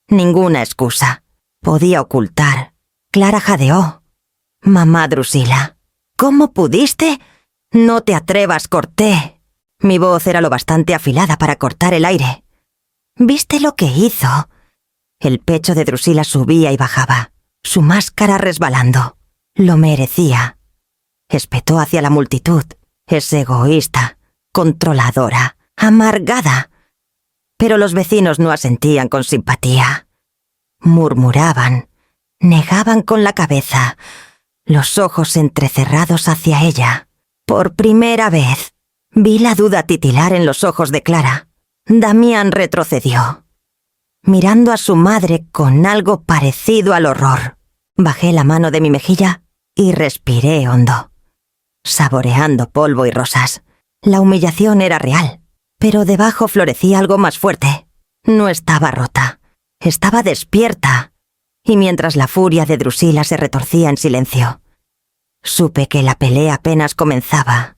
ninguna excusa podía ocultar. Clara jadeó. «Mamá Drusila, ¿cómo pudiste? No te atrevas, corté». Mi voz era lo bastante afilada para cortar el aire. «¿Viste lo que hizo?». El pecho de Drusila subía y bajaba, su máscara resbalando. Lo merecía. Espetó hacia la multitud. Es egoísta, controladora, amargada. pero los vecinos no asentían con simpatía. Murmuraban, negaban con la cabeza, los ojos entrecerrados hacia ella. Por primera vez, vi la duda titilar en los ojos de Clara. Damián retrocedió, mirando a su madre con algo parecido al horror. Bajé la mano de mi mejilla y respiré hondo, saboreando polvo y rosas. La humillación era real, pero debajo florecía algo más fuerte. No estaba rota, estaba despierta, y mientras la furia de Drusila se retorcía en silencio, supe que la pelea apenas comenzaba.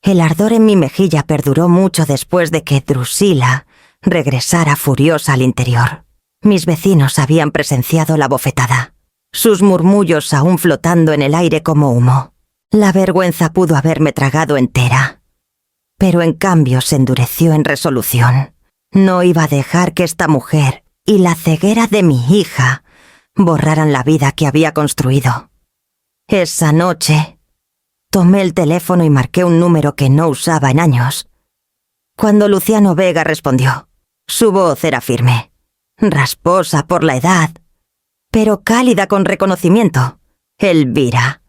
El ardor en mi mejilla perduró mucho después de que Drusila regresara furiosa al interior. Mis vecinos habían presenciado la bofetada, sus murmullos aún flotando en el aire como humo. La vergüenza pudo haberme tragado entera, pero en cambio se endureció en resolución. No iba a dejar que esta mujer y la ceguera de mi hija borraran la vida que había construido. Esa noche, tomé el teléfono y marqué un número que no usaba en años. Cuando Luciano Vega respondió, su voz era firme, rasposa por la edad, pero cálida con reconocimiento. Elvira,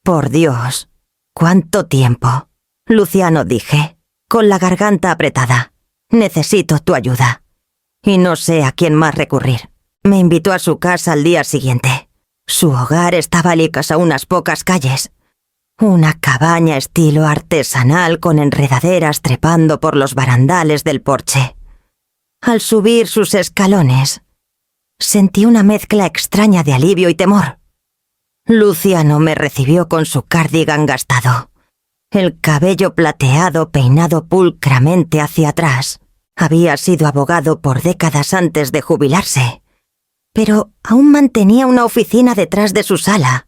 por Dios, ¿cuánto tiempo? Luciano, dije, con la garganta apretada. Necesito tu ayuda. Y no sé a quién más recurrir. Me invitó a su casa al día siguiente. Su hogar estaba lejos a unas pocas calles. Una cabaña estilo artesanal con enredaderas trepando por los barandales del porche. Al subir sus escalones, sentí una mezcla extraña de alivio y temor. Luciano me recibió con su cardigan gastado, el cabello plateado peinado pulcramente hacia atrás. Había sido abogado por décadas antes de jubilarse, pero aún mantenía una oficina detrás de su sala,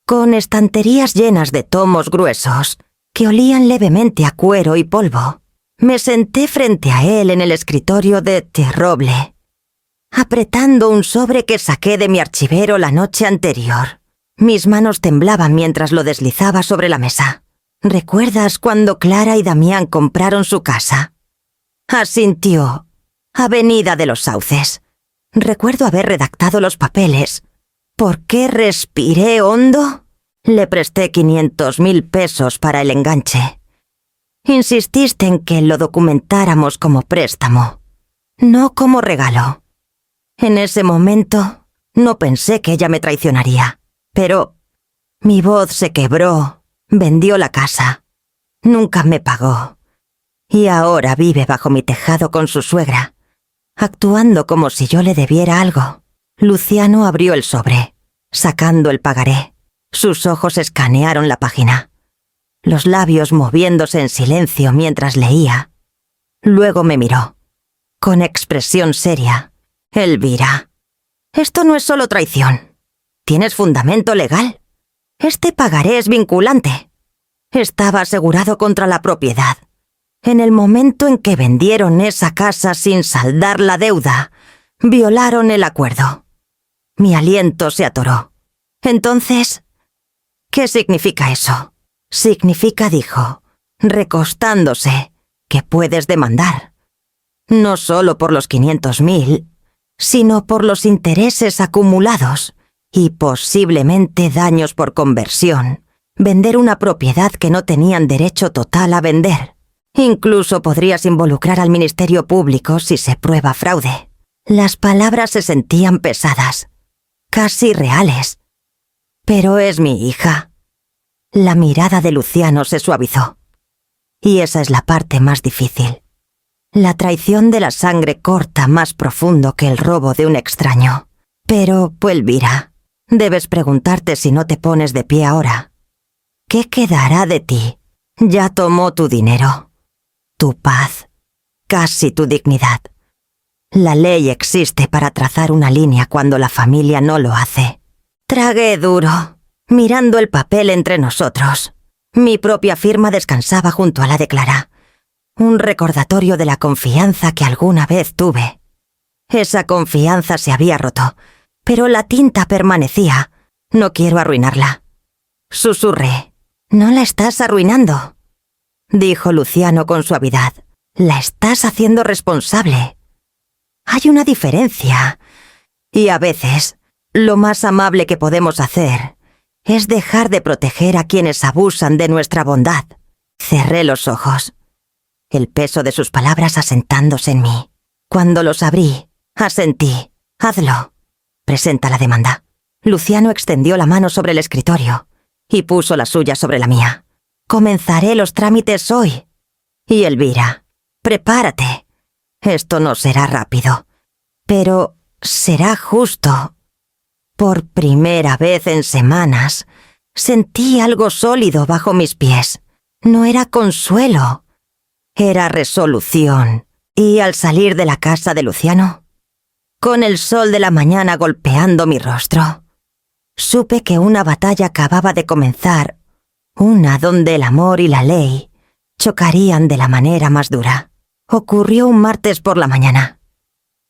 con estanterías llenas de tomos gruesos que olían levemente a cuero y polvo. Me senté frente a él en el escritorio de Terroble, apretando un sobre que saqué de mi archivero la noche anterior. Mis manos temblaban mientras lo deslizaba sobre la mesa. ¿Recuerdas cuando Clara y Damián compraron su casa? Asintió. Avenida de los Sauces. Recuerdo haber redactado los papeles. ¿Por qué respiré hondo? Le presté 500.000 pesos para el enganche. Insististe en que lo documentáramos como préstamo, no como regalo. En ese momento no pensé que ella me traicionaría, pero mi voz se quebró, vendió la casa, nunca me pagó, y ahora vive bajo mi tejado con su suegra, actuando como si yo le debiera algo. Luciano abrió el sobre, sacando el pagaré. Sus ojos escanearon la página, los labios moviéndose en silencio mientras leía. Luego me miró, con expresión seria. Elvira, esto no es solo traición. ¿Tienes fundamento legal? Este pagaré es vinculante. Estaba asegurado contra la propiedad. En el momento en que vendieron esa casa sin saldar la deuda, violaron el acuerdo. Mi aliento se atoró. Entonces, ¿qué significa eso? Significa, dijo, recostándose, que puedes demandar. No solo por los 500.000, sino por los intereses acumulados y posiblemente daños por conversión. Vender una propiedad que no tenían derecho total a vender. Incluso podrías involucrar al Ministerio Público si se prueba fraude. Las palabras se sentían pesadas, casi reales. Pero es mi hija. La mirada de Luciano se suavizó. Y esa es la parte más difícil. La traición de la sangre corta más profundo que el robo de un extraño. Pero, Elvira, debes preguntarte si no te pones de pie ahora. ¿Qué quedará de ti? Ya tomó tu dinero, tu paz, casi tu dignidad. La ley existe para trazar una línea cuando la familia no lo hace. Tragué duro, mirando el papel entre nosotros. Mi propia firma descansaba junto a la de Clara. Un recordatorio de la confianza que alguna vez tuve. Esa confianza se había roto, pero la tinta permanecía. No quiero arruinarla. Susurré. No la estás arruinando, dijo Luciano con suavidad. La estás haciendo responsable. Hay una diferencia. Y a veces, lo más amable que podemos hacer es dejar de proteger a quienes abusan de nuestra bondad. Cerré los ojos, el peso de sus palabras asentándose en mí. Cuando los abrí, asentí. Hazlo. Presenta la demanda. Luciano extendió la mano sobre el escritorio y puso la suya sobre la mía. Comenzaré los trámites hoy. Y Elvira, prepárate. Esto no será rápido, pero será justo. Por primera vez en semanas, sentí algo sólido bajo mis pies. No era consuelo, era resolución. Y al salir de la casa de Luciano, con el sol de la mañana golpeando mi rostro, supe que una batalla acababa de comenzar, una donde el amor y la ley chocarían de la manera más dura. Ocurrió un martes por la mañana.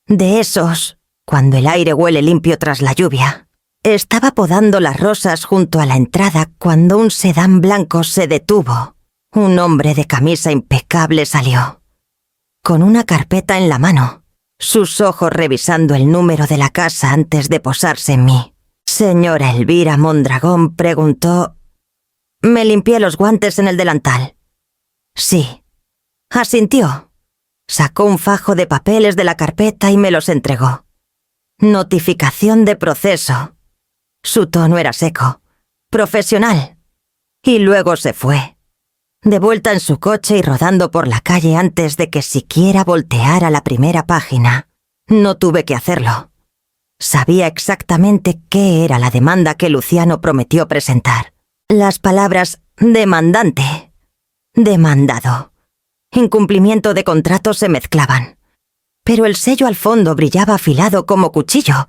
De esos, cuando el aire huele limpio tras la lluvia. Estaba podando las rosas junto a la entrada cuando un sedán blanco se detuvo. Un hombre de camisa impecable salió, con una carpeta en la mano, sus ojos revisando el número de la casa antes de posarse en mí. Señora Elvira Mondragón, preguntó. Me limpié los guantes en el delantal. Sí. Asintió. Sacó un fajo de papeles de la carpeta y me los entregó. Notificación de proceso. Su tono era seco, profesional. Y luego se fue, de vuelta en su coche y rodando por la calle antes de que siquiera volteara la primera página. No tuve que hacerlo. Sabía exactamente qué era la demanda que Luciano prometió presentar. Las palabras demandante, demandado, incumplimiento de contrato se mezclaban, pero el sello al fondo brillaba afilado como cuchillo.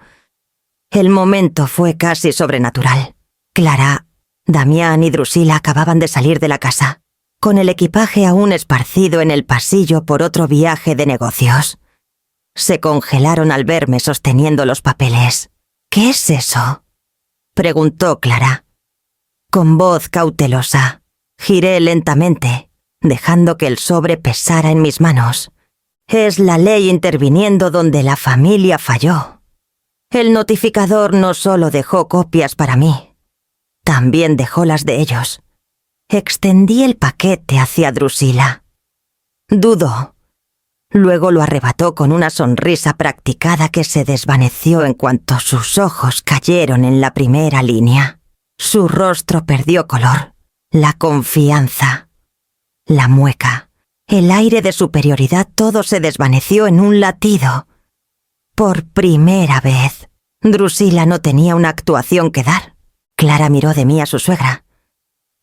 El momento fue casi sobrenatural. Clara, Damián y Drusila acababan de salir de la casa, con el equipaje aún esparcido en el pasillo por otro viaje de negocios. Se congelaron al verme sosteniendo los papeles. ¿Qué es eso?, preguntó Clara. Con voz cautelosa, giré lentamente, dejando que el sobre pesara en mis manos. Es la ley interviniendo donde la familia falló. El notificador no solo dejó copias para mí, también dejó las de ellos. Extendí el paquete hacia Drusila. Dudó. Luego lo arrebató con una sonrisa practicada que se desvaneció en cuanto sus ojos cayeron en la primera línea. Su rostro perdió color, la confianza, la mueca, el aire de superioridad, todo se desvaneció en un latido. Por primera vez, Drusila no tenía una actuación que dar. Clara miró de mí a su suegra,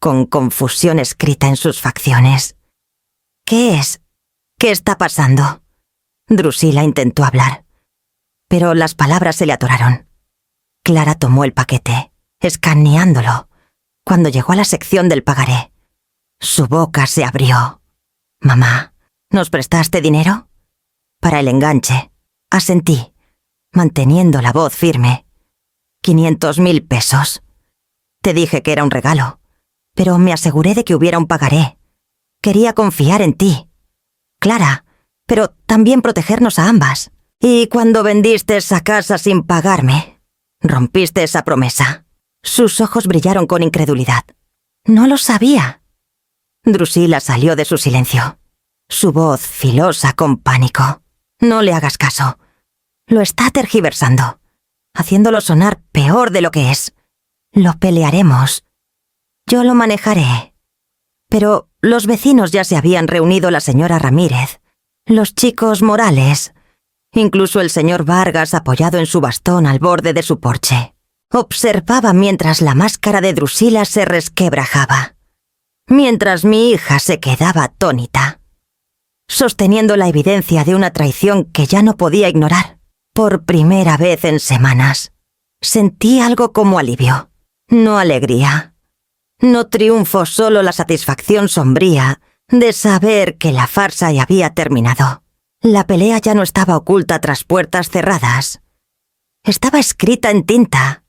con confusión escrita en sus facciones. ¿Qué es? ¿Qué está pasando? Drusila intentó hablar, pero las palabras se le atoraron. Clara tomó el paquete, escaneándolo. Cuando llegó a la sección del pagaré, su boca se abrió. «Mamá, ¿nos prestaste dinero?» «Para el enganche». Asentí, manteniendo la voz firme. 500.000 pesos. Te dije que era un regalo, pero me aseguré de que hubiera un pagaré. Quería confiar en ti, Clara, pero también protegernos a ambas. Y cuando vendiste esa casa sin pagarme, rompiste esa promesa. Sus ojos brillaron con incredulidad. No lo sabía. Drusila salió de su silencio, su voz filosa con pánico. No le hagas caso. Lo está tergiversando, haciéndolo sonar peor de lo que es. Lo pelearemos. Yo lo manejaré. Pero los vecinos ya se habían reunido, la señora Ramírez, los chicos Morales, incluso el señor Vargas apoyado en su bastón al borde de su porche. Observaba mientras la máscara de Drusila se resquebrajaba, mientras mi hija se quedaba atónita, sosteniendo la evidencia de una traición que ya no podía ignorar. Por primera vez en semanas, sentí algo como alivio, no alegría, no triunfo, solo la satisfacción sombría de saber que la farsa ya había terminado. La pelea ya no estaba oculta tras puertas cerradas. Estaba escrita en tinta,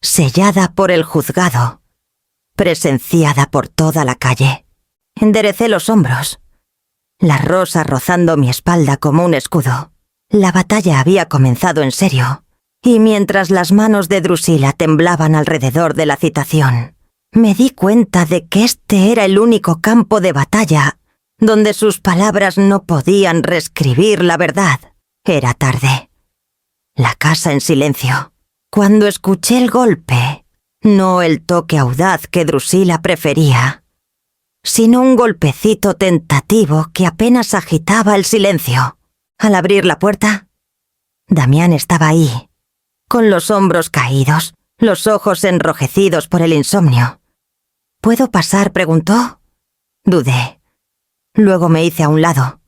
sellada por el juzgado, presenciada por toda la calle. Enderecé los hombros. las rosas rozando mi espalda como un escudo. La batalla había comenzado en serio, y mientras las manos de Drusila temblaban alrededor de la citación, me di cuenta de que este era el único campo de batalla donde sus palabras no podían reescribir la verdad. Era tarde. La casa en silencio. Cuando escuché el golpe, no el toque audaz que Drusila prefería, sino un golpecito tentativo que apenas agitaba el silencio. Al abrir la puerta, Damián estaba ahí, con los hombros caídos, los ojos enrojecidos por el insomnio. ¿Puedo pasar?, preguntó. Dudé. Luego me hice a un lado.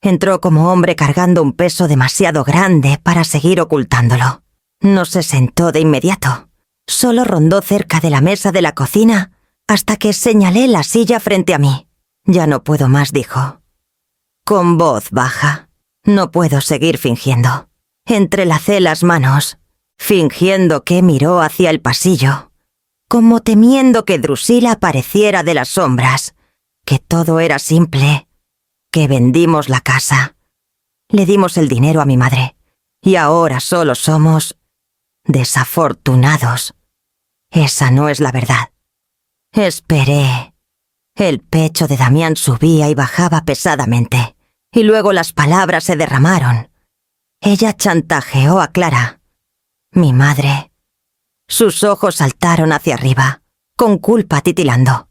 Entró como hombre cargando un peso demasiado grande para seguir ocultándolo. No se sentó de inmediato. Solo rondó cerca de la mesa de la cocina hasta que señalé la silla frente a mí. Ya no puedo más, dijo. Con voz baja. No puedo seguir fingiendo. Entrelacé las manos, fingiendo que miró hacia el pasillo, como temiendo que Drusila apareciera de las sombras, que todo era simple, que vendimos la casa. Le dimos el dinero a mi madre, y ahora solo somos desafortunados. Esa no es la verdad. Esperé. El pecho de Damián subía y bajaba pesadamente, y luego las palabras se derramaron. Ella chantajeó a Clara, mi madre. Sus ojos saltaron hacia arriba, con culpa titilando.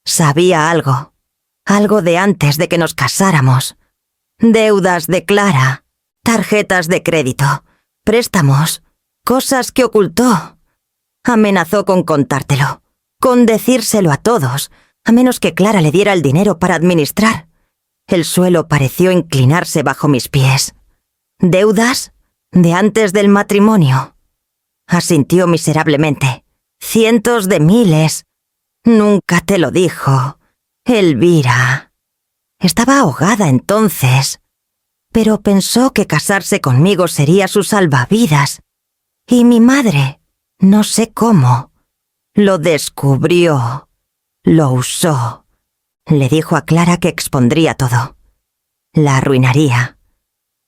Sabía algo de antes de que nos casáramos. Deudas de Clara, tarjetas de crédito, préstamos, cosas que ocultó. Amenazó con contártelo, con decírselo a todos, a menos que Clara le diera el dinero para administrar. El suelo pareció inclinarse bajo mis pies. ¿Deudas? ¿De antes del matrimonio? Asintió miserablemente. Cientos de miles. Nunca te lo dijo. Elvira. Estaba ahogada entonces, pero pensó que casarse conmigo sería su salvavidas. Y mi madre, no sé cómo, lo descubrió, lo usó. Le dijo a Clara que expondría todo. La arruinaría,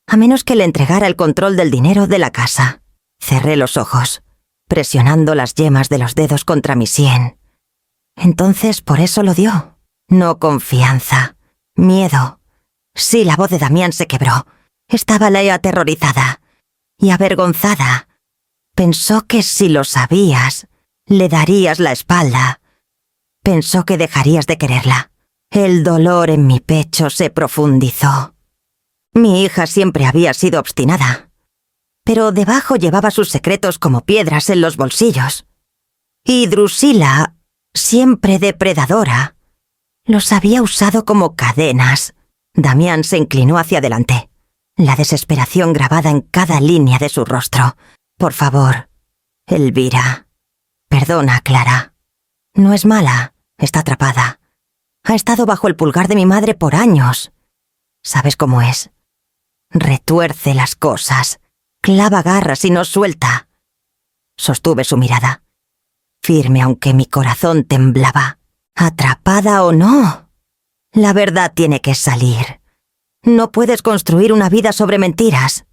a menos que le entregara el control del dinero de la casa. Cerré los ojos, presionando las yemas de los dedos contra mi sien. Entonces por eso lo dio. No confianza, miedo. Sí, la voz de Damián se quebró. Estaba Lea aterrorizada y avergonzada. Pensó que si lo sabías, le darías la espalda. Pensó que dejarías de quererla. El dolor en mi pecho se profundizó. Mi hija siempre había sido obstinada, pero debajo llevaba sus secretos como piedras en los bolsillos. Y Drusila, siempre depredadora, los había usado como cadenas. Damián se inclinó hacia adelante, la desesperación grabada en cada línea de su rostro. Por favor, Elvira, perdona a Clara. No es mala, está atrapada. Ha estado bajo el pulgar de mi madre por años. ¿Sabes cómo es? Retuerce las cosas, clava garras y no suelta. Sostuve su mirada, firme aunque mi corazón temblaba. ¿Atrapada o no? La verdad tiene que salir. No puedes construir una vida sobre mentiras.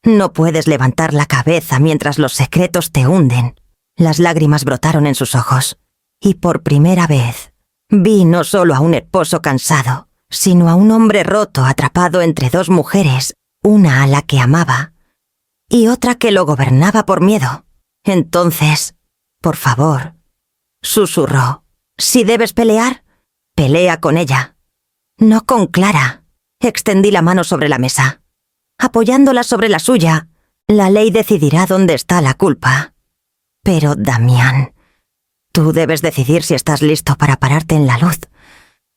No puedes levantar la cabeza mientras los secretos te hunden. Las lágrimas brotaron en sus ojos, y por primera vez vi no solo a un esposo cansado, sino a un hombre roto atrapado entre dos mujeres, una a la que amaba y otra que lo gobernaba por miedo. Entonces, por favor, susurró, si debes pelear, pelea con ella, no con Clara. Extendí la mano sobre la mesa. Apoyándola sobre la suya, la ley decidirá dónde está la culpa. Pero, Damián, tú debes decidir si estás listo para pararte en la luz.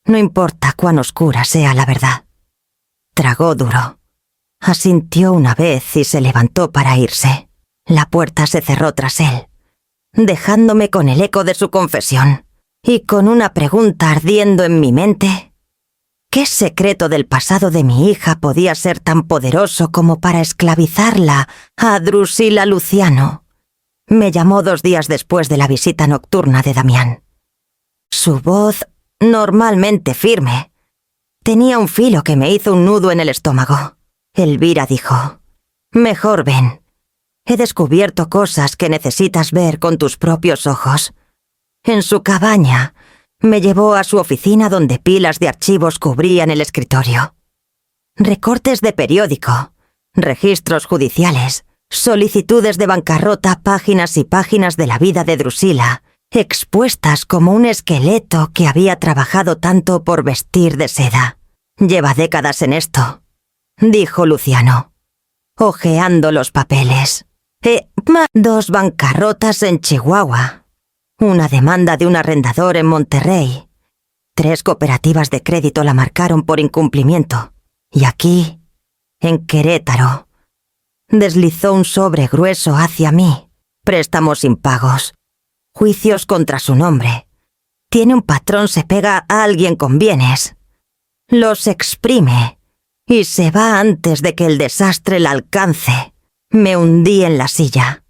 No importa cuán oscura sea la verdad. Tragó duro. Asintió una vez y se levantó para irse. La puerta se cerró tras él, dejándome con el eco de su confesión y con una pregunta ardiendo en mi mente. ¿Qué secreto del pasado de mi hija podía ser tan poderoso como para esclavizarla a Drusila Luciano? Me llamó 2 días después de la visita nocturna de Damián. Su voz, normalmente firme, Tenía un filo que me hizo un nudo en el estómago. Elvira dijo: «Mejor ven. He descubierto cosas que necesitas ver con tus propios ojos». En su cabaña, me llevó a su oficina donde pilas de archivos cubrían el escritorio. Recortes de periódico, registros judiciales, solicitudes de bancarrota, páginas y páginas de la vida de Drusila, expuestas como un esqueleto que había trabajado tanto por vestir de seda. «Lleva décadas en esto», dijo Luciano, hojeando los papeles. 2 bancarrotas en Chihuahua, una demanda de un arrendador en Monterrey, 3 cooperativas de crédito la marcaron por incumplimiento, y aquí, en Querétaro, deslizó un sobre grueso hacia mí, préstamos impagos, juicios contra su nombre. Tiene un patrón, se pega a alguien con bienes, los exprime y se va antes de que el desastre la alcance. Me hundí en la silla,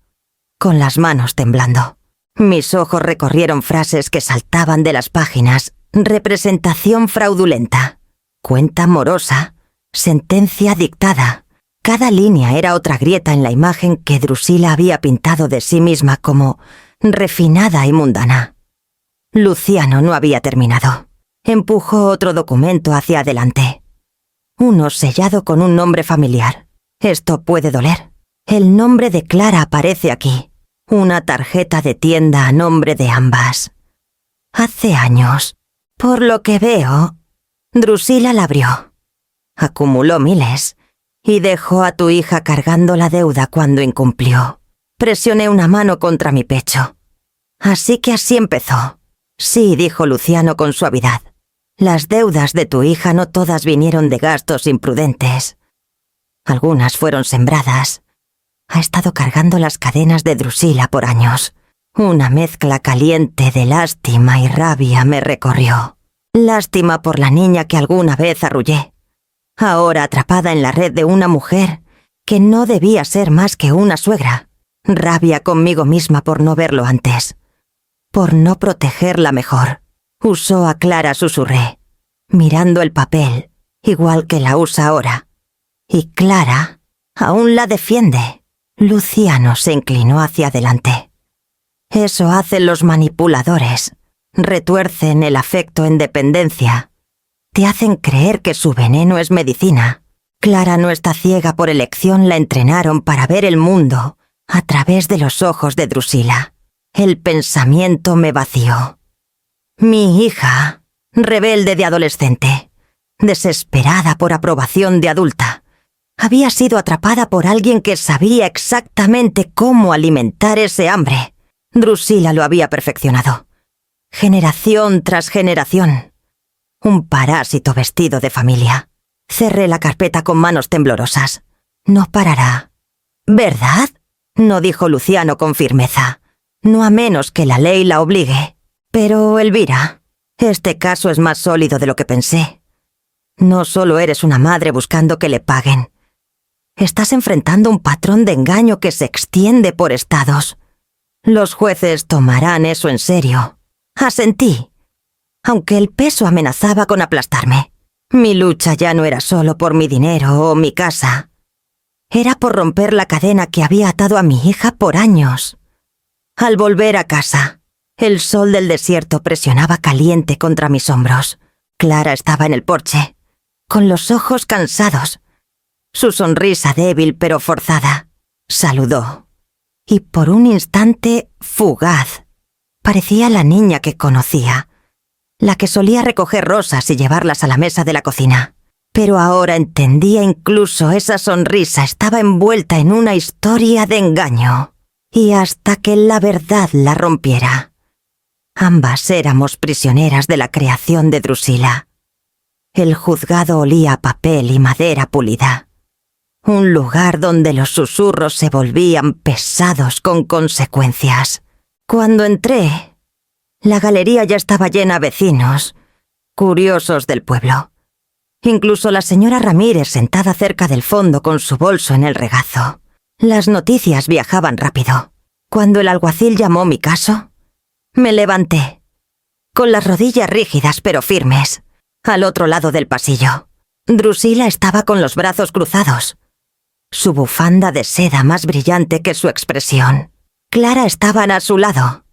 con las manos temblando. Mis ojos recorrieron frases que saltaban de las páginas. Representación fraudulenta, cuenta morosa, sentencia dictada. Cada línea era otra grieta en la imagen que Drusila había pintado de sí misma como refinada y mundana. Luciano no había terminado. Empujó otro documento hacia adelante. Uno sellado con un nombre familiar. Esto puede doler. El nombre de Clara aparece aquí. Una tarjeta de tienda a nombre de ambas. Hace años. Por lo que veo, Drusila la abrió. Acumuló miles y dejó a tu hija cargando la deuda cuando incumplió. Presioné una mano contra mi pecho. Así que así empezó. Sí, dijo Luciano con suavidad. Las deudas de tu hija no todas vinieron de gastos imprudentes. Algunas fueron sembradas. Ha estado cargando las cadenas de Drusila por años. Una mezcla caliente de lástima y rabia me recorrió. Lástima por la niña que alguna vez arrullé. Ahora atrapada en la red de una mujer que no debía ser más que una suegra. Rabia conmigo misma por no verlo antes. Por no protegerla mejor. Usó a Clara, susurré, mirando el papel, igual que la usa ahora. Y Clara aún la defiende. Luciano se inclinó hacia adelante. Eso hacen los manipuladores. Retuercen el afecto en dependencia. Te hacen creer que su veneno es medicina. Clara no está ciega por elección, la entrenaron para ver el mundo a través de los ojos de Drusila. El pensamiento me vació. Mi hija, rebelde de adolescente, desesperada por aprobación de adulta, había sido atrapada por alguien que sabía exactamente cómo alimentar ese hambre. Drusila lo había perfeccionado. Generación tras generación. Un parásito vestido de familia. Cerré la carpeta con manos temblorosas. No parará. ¿Verdad? No dijo Luciano con firmeza. No a menos que la ley la obligue. Pero, Elvira, este caso es más sólido de lo que pensé. No solo eres una madre buscando que le paguen. Estás enfrentando un patrón de engaño que se extiende por estados. Los jueces tomarán eso en serio. Asentí, aunque el peso amenazaba con aplastarme. Mi lucha ya no era solo por mi dinero o mi casa. Era por romper la cadena que había atado a mi hija por años. Al volver a casa, el sol del desierto presionaba caliente contra mis hombros. Clara estaba en el porche, con los ojos cansados. Su sonrisa débil pero forzada. Saludó. Y por un instante fugaz, parecía la niña que conocía, la que solía recoger rosas y llevarlas a la mesa de la cocina. Pero ahora entendía, incluso esa sonrisa estaba envuelta en una historia de engaño. Y hasta que la verdad la rompiera. Ambas éramos prisioneras de la creación de Drusila. El juzgado olía a papel y madera pulida. Un lugar donde los susurros se volvían pesados con consecuencias. Cuando entré, la galería ya estaba llena de vecinos, curiosos del pueblo. Incluso la señora Ramírez sentada cerca del fondo con su bolso en el regazo. Las noticias viajaban rápido. Cuando el alguacil llamó mi caso, me levanté, con las rodillas rígidas pero firmes. Al otro lado del pasillo, Drusila estaba con los brazos cruzados, su bufanda de seda más brillante que su expresión. Clara estaba a su lado,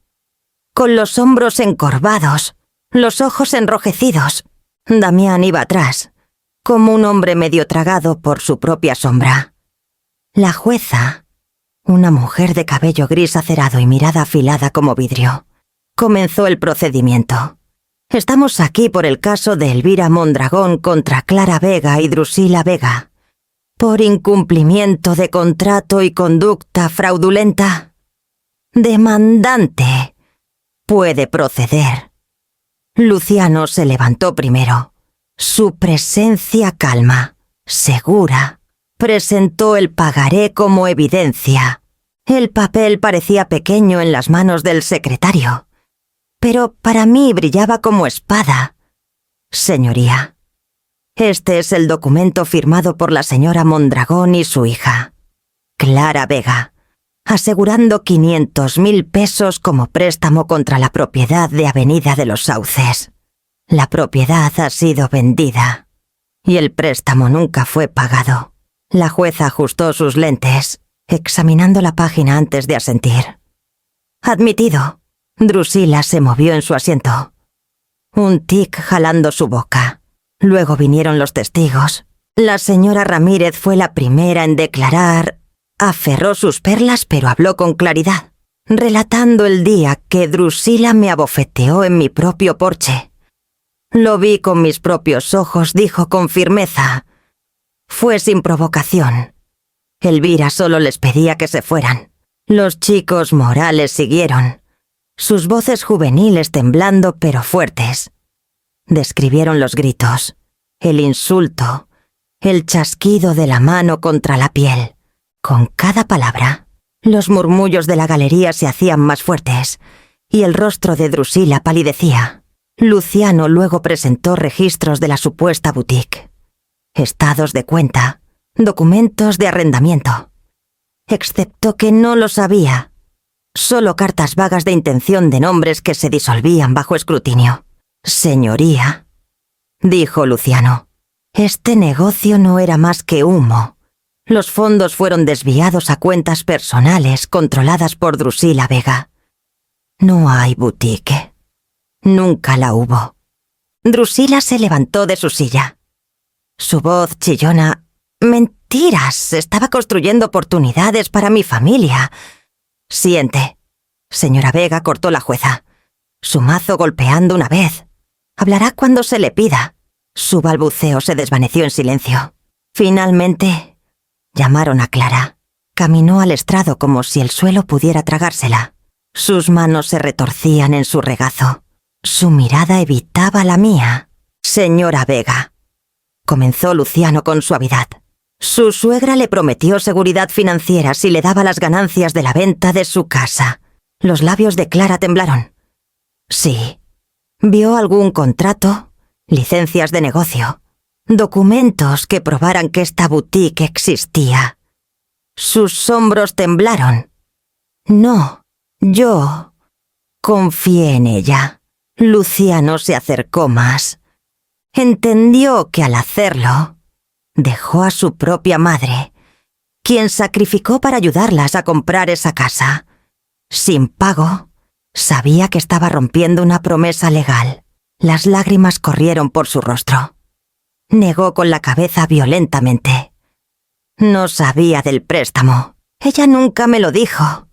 con los hombros encorvados, los ojos enrojecidos. Damián iba atrás, como un hombre medio tragado por su propia sombra. La jueza, una mujer de cabello gris acerado y mirada afilada como vidrio, comenzó el procedimiento. Estamos aquí por el caso de Elvira Mondragón contra Clara Vega y Drusila Vega, por incumplimiento de contrato y conducta fraudulenta. Demandante, puede proceder. Luciano se levantó primero. Su presencia calma, segura, presentó el pagaré como evidencia. El papel parecía pequeño en las manos del secretario, pero para mí brillaba como espada. Señoría, este es el documento firmado por la señora Mondragón y su hija, Clara Vega, asegurando 500.000 pesos como préstamo contra la propiedad de Avenida de los Sauces. La propiedad ha sido vendida y el préstamo nunca fue pagado. La jueza ajustó sus lentes, examinando la página antes de asentir. Admitido. Drusila se movió en su asiento. Un tic jalando su boca. Luego vinieron los testigos. La señora Ramírez fue la primera en declarar. Aferró sus perlas, pero habló con claridad, relatando el día que Drusila me abofeteó en mi propio porche. Lo vi con mis propios ojos, dijo con firmeza. Fue sin provocación. Elvira solo les pedía que se fueran. Los chicos morales siguieron, sus voces juveniles temblando pero fuertes. Describieron los gritos, el insulto, el chasquido de la mano contra la piel. Con cada palabra, los murmullos de la galería se hacían más fuertes y el rostro de Drusila palidecía. Luciano luego presentó registros de la supuesta boutique, estados de cuenta, documentos de arrendamiento. Excepto que no lo sabía. Solo cartas vagas de intención de nombres que se disolvían bajo escrutinio. Señoría, dijo Luciano, este negocio no era más que humo. Los fondos fueron desviados a cuentas personales controladas por Drusila Vega. No hay boutique. Nunca la hubo. Drusila se levantó de su silla. Su voz chillona. Mentiras, estaba construyendo oportunidades para mi familia. Siente. Señora Vega, cortó la jueza. Su mazo golpeando una vez. Hablará cuando se le pida. Su balbuceo se desvaneció en silencio. Finalmente, llamaron a Clara. Caminó al estrado como si el suelo pudiera tragársela. Sus manos se retorcían en su regazo. Su mirada evitaba la mía. Señora Vega, comenzó Luciano con suavidad. Su suegra le prometió seguridad financiera si le daba las ganancias de la venta de su casa. Los labios de Clara temblaron. Sí. ¿Vio algún contrato? Licencias de negocio. Documentos que probaran que esta boutique existía. Sus hombros temblaron. No, yo confié en ella. Luciano se acercó más. Entendió que al hacerlo, dejó a su propia madre, quien sacrificó para ayudarlas a comprar esa casa. Sin pago, sabía que estaba rompiendo una promesa legal. Las lágrimas corrieron por su rostro. Negó con la cabeza violentamente. No sabía del préstamo. Ella nunca me lo dijo.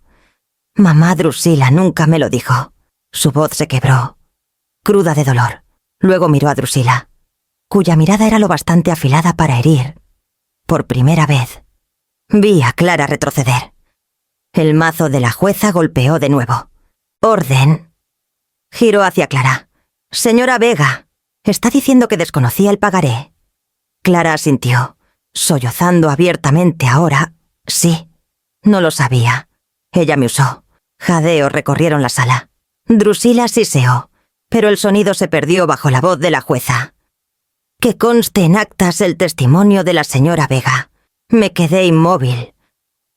Mamá Drusila nunca me lo dijo. Su voz se quebró, cruda de dolor. Luego miró a Drusila, cuya mirada era lo bastante afilada para herir. Por primera vez, vi a Clara retroceder. El mazo de la jueza golpeó de nuevo. Orden. Giró hacia Clara. Señora Vega, ¿está diciendo que desconocía el pagaré? Clara asintió, sollozando abiertamente ahora. Sí, no lo sabía. Ella me usó. Jadeos recorrieron la sala. Drusila siseó, pero el sonido se perdió bajo la voz de la jueza. Que conste en actas el testimonio de la señora Vega. Me quedé inmóvil,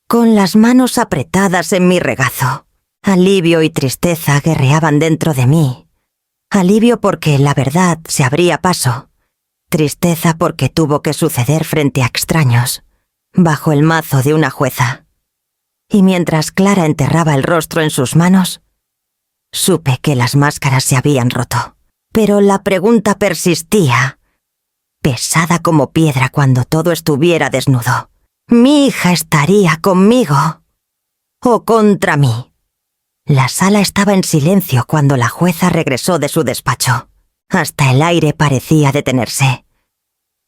con las manos apretadas en mi regazo. Alivio y tristeza guerreaban dentro de mí. Alivio porque la verdad se abría paso. tristeza porque tuvo que suceder frente a extraños, bajo el mazo de una jueza. Y mientras Clara enterraba el rostro en sus manos, supe que las máscaras se habían roto. Pero la pregunta persistía, pesada como piedra cuando todo estuviera desnudo. ¿Mi hija estaría conmigo o contra mí? La sala estaba en silencio cuando la jueza regresó de su despacho. Hasta el aire parecía detenerse,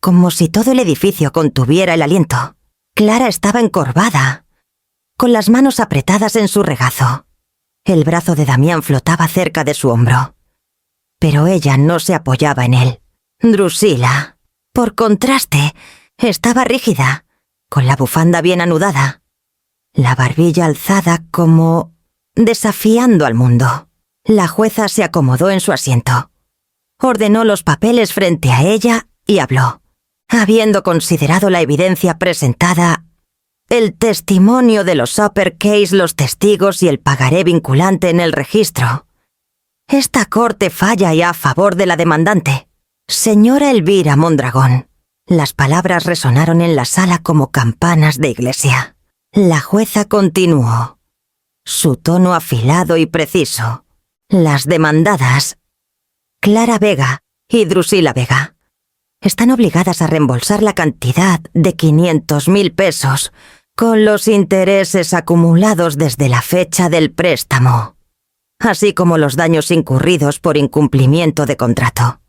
como si todo el edificio contuviera el aliento. Clara estaba encorvada, con las manos apretadas en su regazo. El brazo de Damián flotaba cerca de su hombro, pero ella no se apoyaba en él. Drusila, por contraste, estaba rígida, con la bufanda bien anudada, la barbilla alzada como desafiando al mundo. La jueza se acomodó en su asiento, ordenó los papeles frente a ella y habló. Habiendo considerado la evidencia presentada, el testimonio de los upper case, los testigos y el pagaré vinculante en el registro, esta corte falla ya a favor de la demandante, señora Elvira Mondragón. Las palabras resonaron en la sala como campanas de iglesia. La jueza continuó, su tono afilado y preciso. Las demandadas, Clara Vega y Drusila Vega, están obligadas a reembolsar la cantidad de 500.000 pesos con los intereses acumulados desde la fecha del préstamo, así como los daños incurridos por incumplimiento de contrato.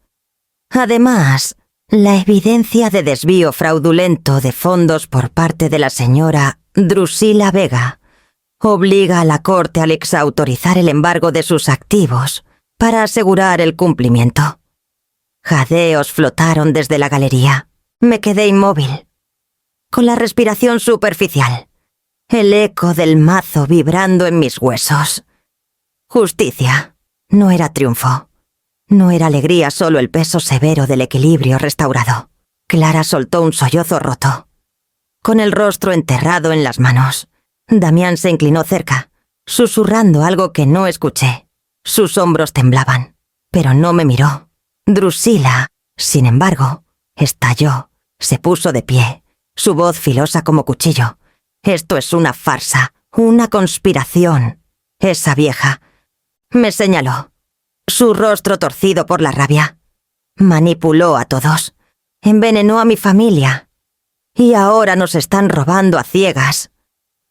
Además, la evidencia de desvío fraudulento de fondos por parte de la señora Drusila Vega obliga a la Corte a exautorizar el embargo de sus activos para asegurar el cumplimiento. Jadeos flotaron desde la galería. Me quedé inmóvil, con la respiración superficial, el eco del mazo vibrando en mis huesos. Justicia. No era triunfo. No era alegría, solo el peso severo del equilibrio restaurado. Clara soltó un sollozo roto, con el rostro enterrado en las manos. Damián se inclinó cerca, susurrando algo que no escuché. Sus hombros temblaban, pero no me miró. Drusila, sin embargo, estalló, se puso de pie, su voz filosa como cuchillo. Esto es una farsa, una conspiración. Esa vieja me señaló, su rostro torcido por la rabia. Manipuló a todos, envenenó a mi familia, y ahora nos están robando a ciegas.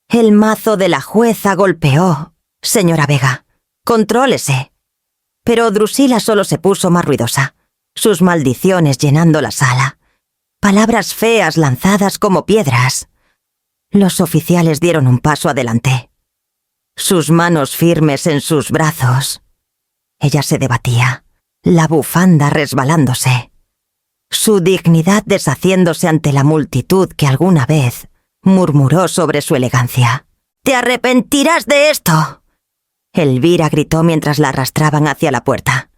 El mazo de la jueza golpeó. Señora Vega, contrólese. Pero Drusila solo se puso más ruidosa, sus maldiciones llenando la sala, palabras feas lanzadas como piedras. Los oficiales dieron un paso adelante, sus manos firmes en sus brazos. Ella se debatía, la bufanda resbalándose, su dignidad deshaciéndose ante la multitud que alguna vez murmuró sobre su elegancia. «¡Te arrepentirás de esto!». Elvira gritó mientras la arrastraban hacia la puerta.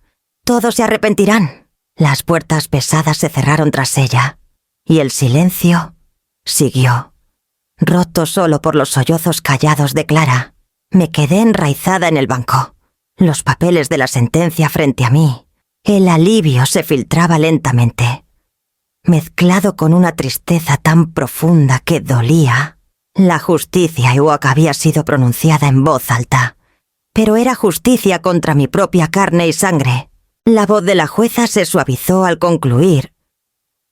«Todos se arrepentirán». Las puertas pesadas se cerraron tras ella, y el silencio siguió, roto solo por los sollozos callados de Clara. Me quedé enraizada en el banco, los papeles de la sentencia frente a mí. El alivio se filtraba lentamente, mezclado con una tristeza tan profunda que dolía. La justicia Iwak había sido pronunciada en voz alta, pero era justicia contra mi propia carne y sangre. La voz de la jueza se suavizó al concluir.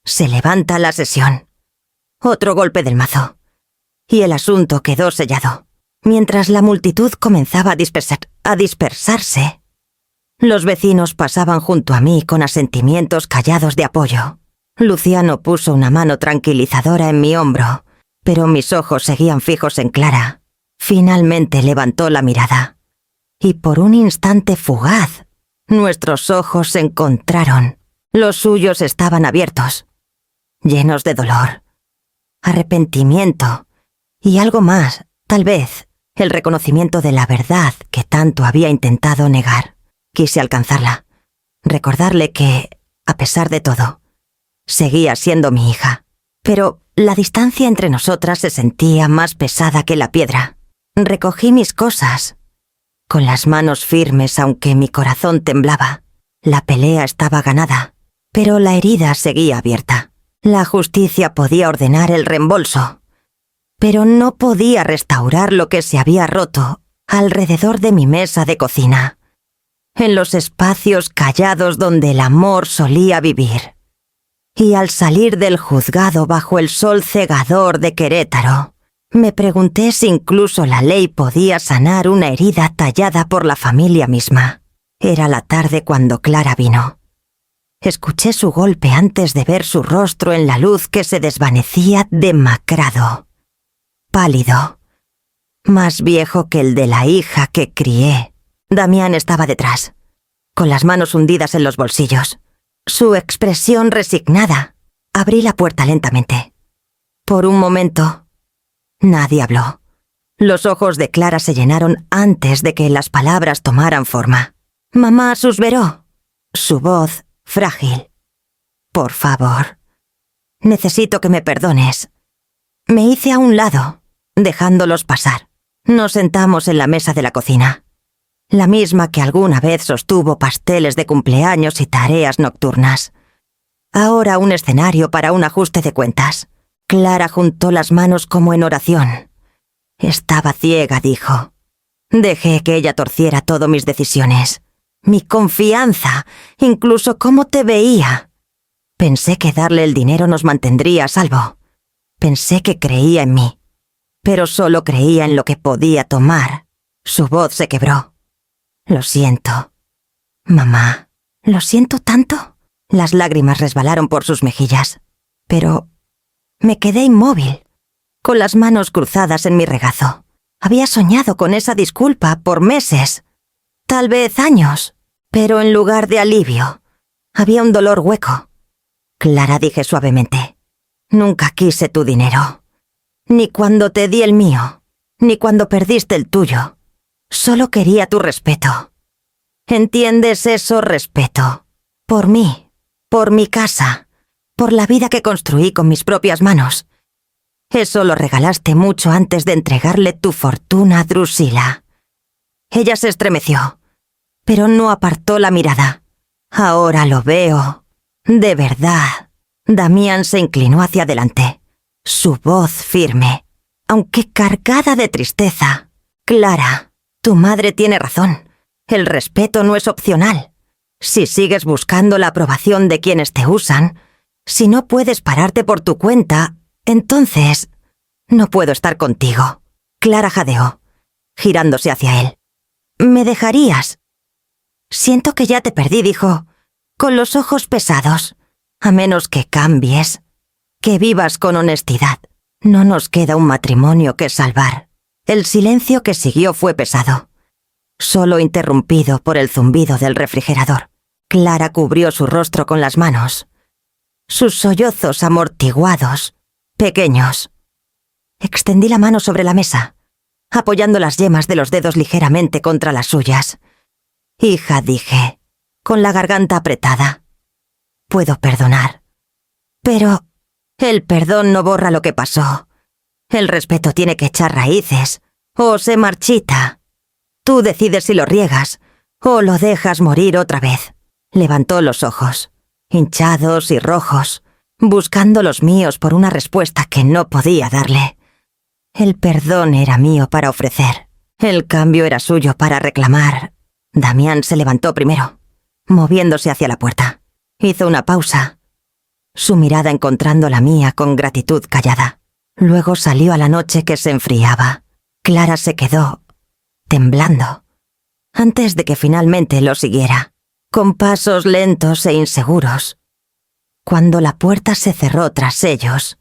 Se levanta la sesión. Otro golpe del mazo, y el asunto quedó sellado. Mientras la multitud comenzaba a dispersarse, los vecinos pasaban junto a mí con asentimientos callados de apoyo. Luciano puso una mano tranquilizadora en mi hombro, pero mis ojos seguían fijos en Clara. Finalmente levantó la mirada, y por un instante fugaz, nuestros ojos se encontraron. Los suyos estaban abiertos, llenos de dolor, arrepentimiento y algo más, tal vez, el reconocimiento de la verdad que tanto había intentado negar. Quise alcanzarla, recordarle que, a pesar de todo, seguía siendo mi hija. Pero la distancia entre nosotras se sentía más pesada que la piedra. Recogí mis cosas, con las manos firmes aunque mi corazón temblaba. La pelea estaba ganada. Pero la herida seguía abierta. La justicia podía ordenar el reembolso, pero no podía restaurar lo que se había roto alrededor de mi mesa de cocina, en los espacios callados donde el amor solía vivir. Y al salir del juzgado bajo el sol cegador de Querétaro, me pregunté si incluso la ley podía sanar una herida tallada por la familia misma. Era la tarde cuando Clara vino. Escuché su golpe antes de ver su rostro en la luz que se desvanecía demacrado, pálido, más viejo que el de la hija que crié. Damián estaba detrás, con las manos hundidas en los bolsillos, su expresión resignada. Abrí la puerta lentamente. Por un momento, nadie habló. Los ojos de Clara se llenaron antes de que las palabras tomaran forma. Mamá susurró, su voz frágil. Por favor, necesito que me perdones. Me hice a un lado, dejándolos pasar. Nos sentamos en la mesa de la cocina, la misma que alguna vez sostuvo pasteles de cumpleaños y tareas nocturnas. Ahora un escenario para un ajuste de cuentas. Clara juntó las manos como en oración. Estaba ciega, dijo. Dejé que ella torciera todas mis decisiones, mi confianza, incluso cómo te veía. Pensé que darle el dinero nos mantendría a salvo. Pensé que creía en mí, pero solo creía en lo que podía tomar. Su voz se quebró. Lo siento. Mamá, ¿lo siento tanto? Las lágrimas resbalaron por sus mejillas, pero me quedé inmóvil, con las manos cruzadas en mi regazo. Había soñado con esa disculpa por meses, tal vez años, pero en lugar de alivio, había un dolor hueco. Clara, dije suavemente, nunca quise tu dinero, ni cuando te di el mío, ni cuando perdiste el tuyo. Solo quería tu respeto. ¿Entiendes eso, respeto? Por mí, por mi casa, por la vida que construí con mis propias manos. Eso lo regalaste mucho antes de entregarle tu fortuna a Drusila. Ella se estremeció, pero no apartó la mirada. Ahora lo veo. De verdad. Damián se inclinó hacia adelante, su voz firme, aunque cargada de tristeza. Clara, tu madre tiene razón. El respeto no es opcional. Si sigues buscando la aprobación de quienes te usan, si no puedes pararte por tu cuenta, entonces no puedo estar contigo. Clara jadeó, girándose hacia él. ¿Me dejarías? Siento que ya te perdí, dijo, con los ojos pesados. A menos que cambies, que vivas con honestidad. No nos queda un matrimonio que salvar. El silencio que siguió fue pesado, solo interrumpido por el zumbido del refrigerador. Clara cubrió su rostro con las manos, sus sollozos amortiguados, pequeños. Extendí la mano sobre la mesa, apoyando las yemas de los dedos ligeramente contra las suyas. Hija, dije, con la garganta apretada. Puedo perdonar, pero el perdón no borra lo que pasó. El respeto tiene que echar raíces, o se marchita. Tú decides si lo riegas, o lo dejas morir otra vez. Levantó los ojos, hinchados y rojos, buscando los míos por una respuesta que no podía darle. El perdón era mío para ofrecer, el cambio era suyo para reclamar. Damián se levantó primero, moviéndose hacia la puerta. Hizo una pausa, su mirada encontrando la mía con gratitud callada. Luego salió a la noche que se enfriaba. Clara se quedó, temblando, antes de que finalmente lo siguiera, con pasos lentos e inseguros. Cuando la puerta se cerró tras ellos,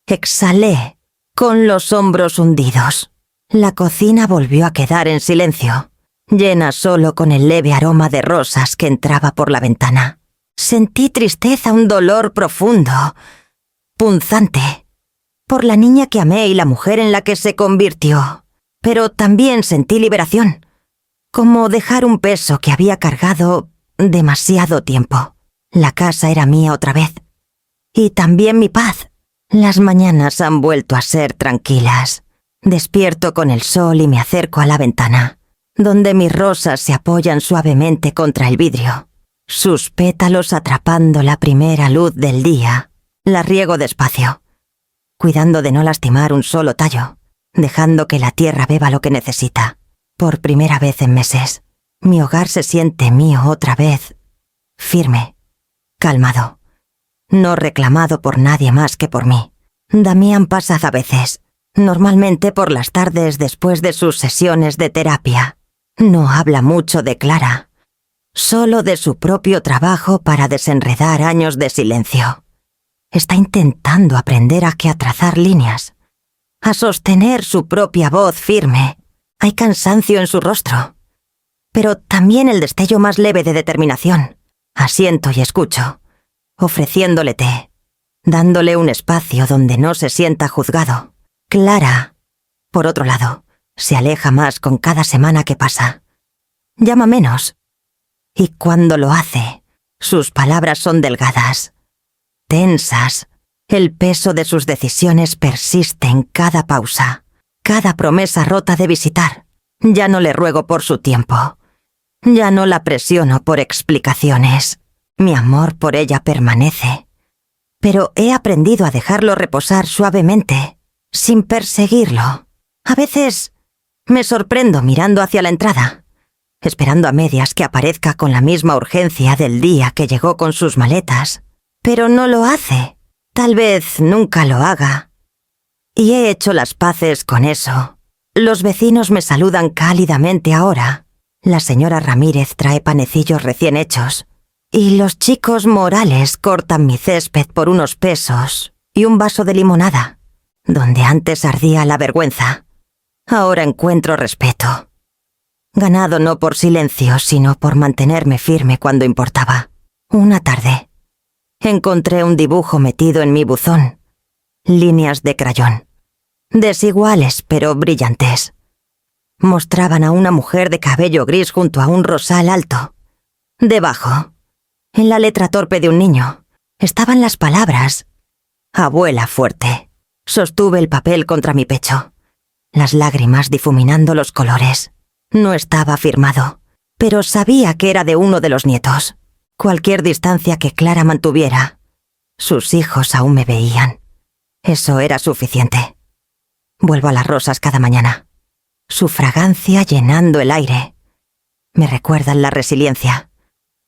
exhalé, con los hombros hundidos. La cocina volvió a quedar en silencio, llena solo con el leve aroma de rosas que entraba por la ventana. Sentí tristeza, un dolor profundo, punzante, por la niña que amé y la mujer en la que se convirtió. Pero también sentí liberación, como dejar un peso que había cargado demasiado tiempo. La casa era mía otra vez, y también mi paz. Las mañanas han vuelto a ser tranquilas. Despierto con el sol y me acerco a la ventana, donde mis rosas se apoyan suavemente contra el vidrio. sus pétalos atrapando la primera luz del día. La riego despacio, cuidando de no lastimar un solo tallo, dejando que la tierra beba lo que necesita. Por primera vez en meses, mi hogar se siente mío otra vez, firme, calmado, no reclamado por nadie más que por mí. Damián pasa a veces, normalmente por las tardes después de sus sesiones de terapia. No habla mucho de Clara, solo de su propio trabajo para desenredar años de silencio. Está intentando aprender a trazar líneas, a sostener su propia voz firme. Hay cansancio en su rostro, pero también el destello más leve de determinación. Asiento y escucho, ofreciéndole té, dándole un espacio donde no se sienta juzgado. Clara, por otro lado, se aleja más con cada semana que pasa. Llama menos. Y cuando lo hace, sus palabras son delgadas, tensas. El peso de sus decisiones persiste en cada pausa, cada promesa rota de visitar. Ya no le ruego por su tiempo. Ya no la presiono por explicaciones. Mi amor por ella permanece. Pero he aprendido a dejarlo reposar suavemente, sin perseguirlo. A veces me sorprendo mirando hacia la entrada, esperando a medias que aparezca con la misma urgencia del día que llegó con sus maletas. Pero no lo hace. Tal vez nunca lo haga. Y he hecho las paces con eso. Los vecinos me saludan cálidamente ahora. La señora Ramírez trae panecillos recién hechos. Y los chicos Morales cortan mi césped por unos pesos y un vaso de limonada. Donde antes ardía la vergüenza, ahora encuentro respeto. Ganado no por silencio, sino por mantenerme firme cuando importaba. Una tarde, encontré un dibujo metido en mi buzón. Líneas de crayón. Desiguales pero brillantes. Mostraban a una mujer de cabello gris junto a un rosal alto. Debajo, en la letra torpe de un niño, estaban las palabras: Abuela fuerte. Sostuve el papel contra mi pecho, las lágrimas difuminando los colores. No estaba firmado, pero sabía que era de uno de los nietos. Cualquier distancia que Clara mantuviera, sus hijos aún me veían. Eso era suficiente. Vuelvo a las rosas cada mañana, su fragancia llenando el aire. Me recuerdan la resiliencia,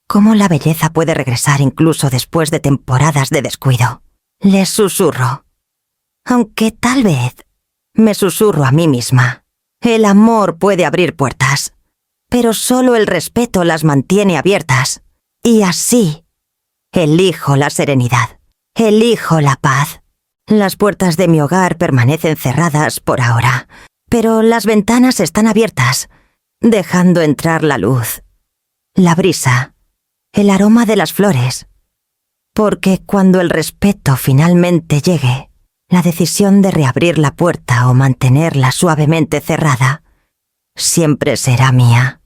cómo la belleza puede regresar incluso después de temporadas de descuido. Les susurro, aunque tal vez me susurro a mí misma. El amor puede abrir puertas, pero solo el respeto las mantiene abiertas. Y así, elijo la serenidad, elijo la paz. Las puertas de mi hogar permanecen cerradas por ahora, pero las ventanas están abiertas, dejando entrar la luz, la brisa, el aroma de las flores. Porque cuando el respeto finalmente llegue, la decisión de reabrir la puerta o mantenerla suavemente cerrada siempre será mía.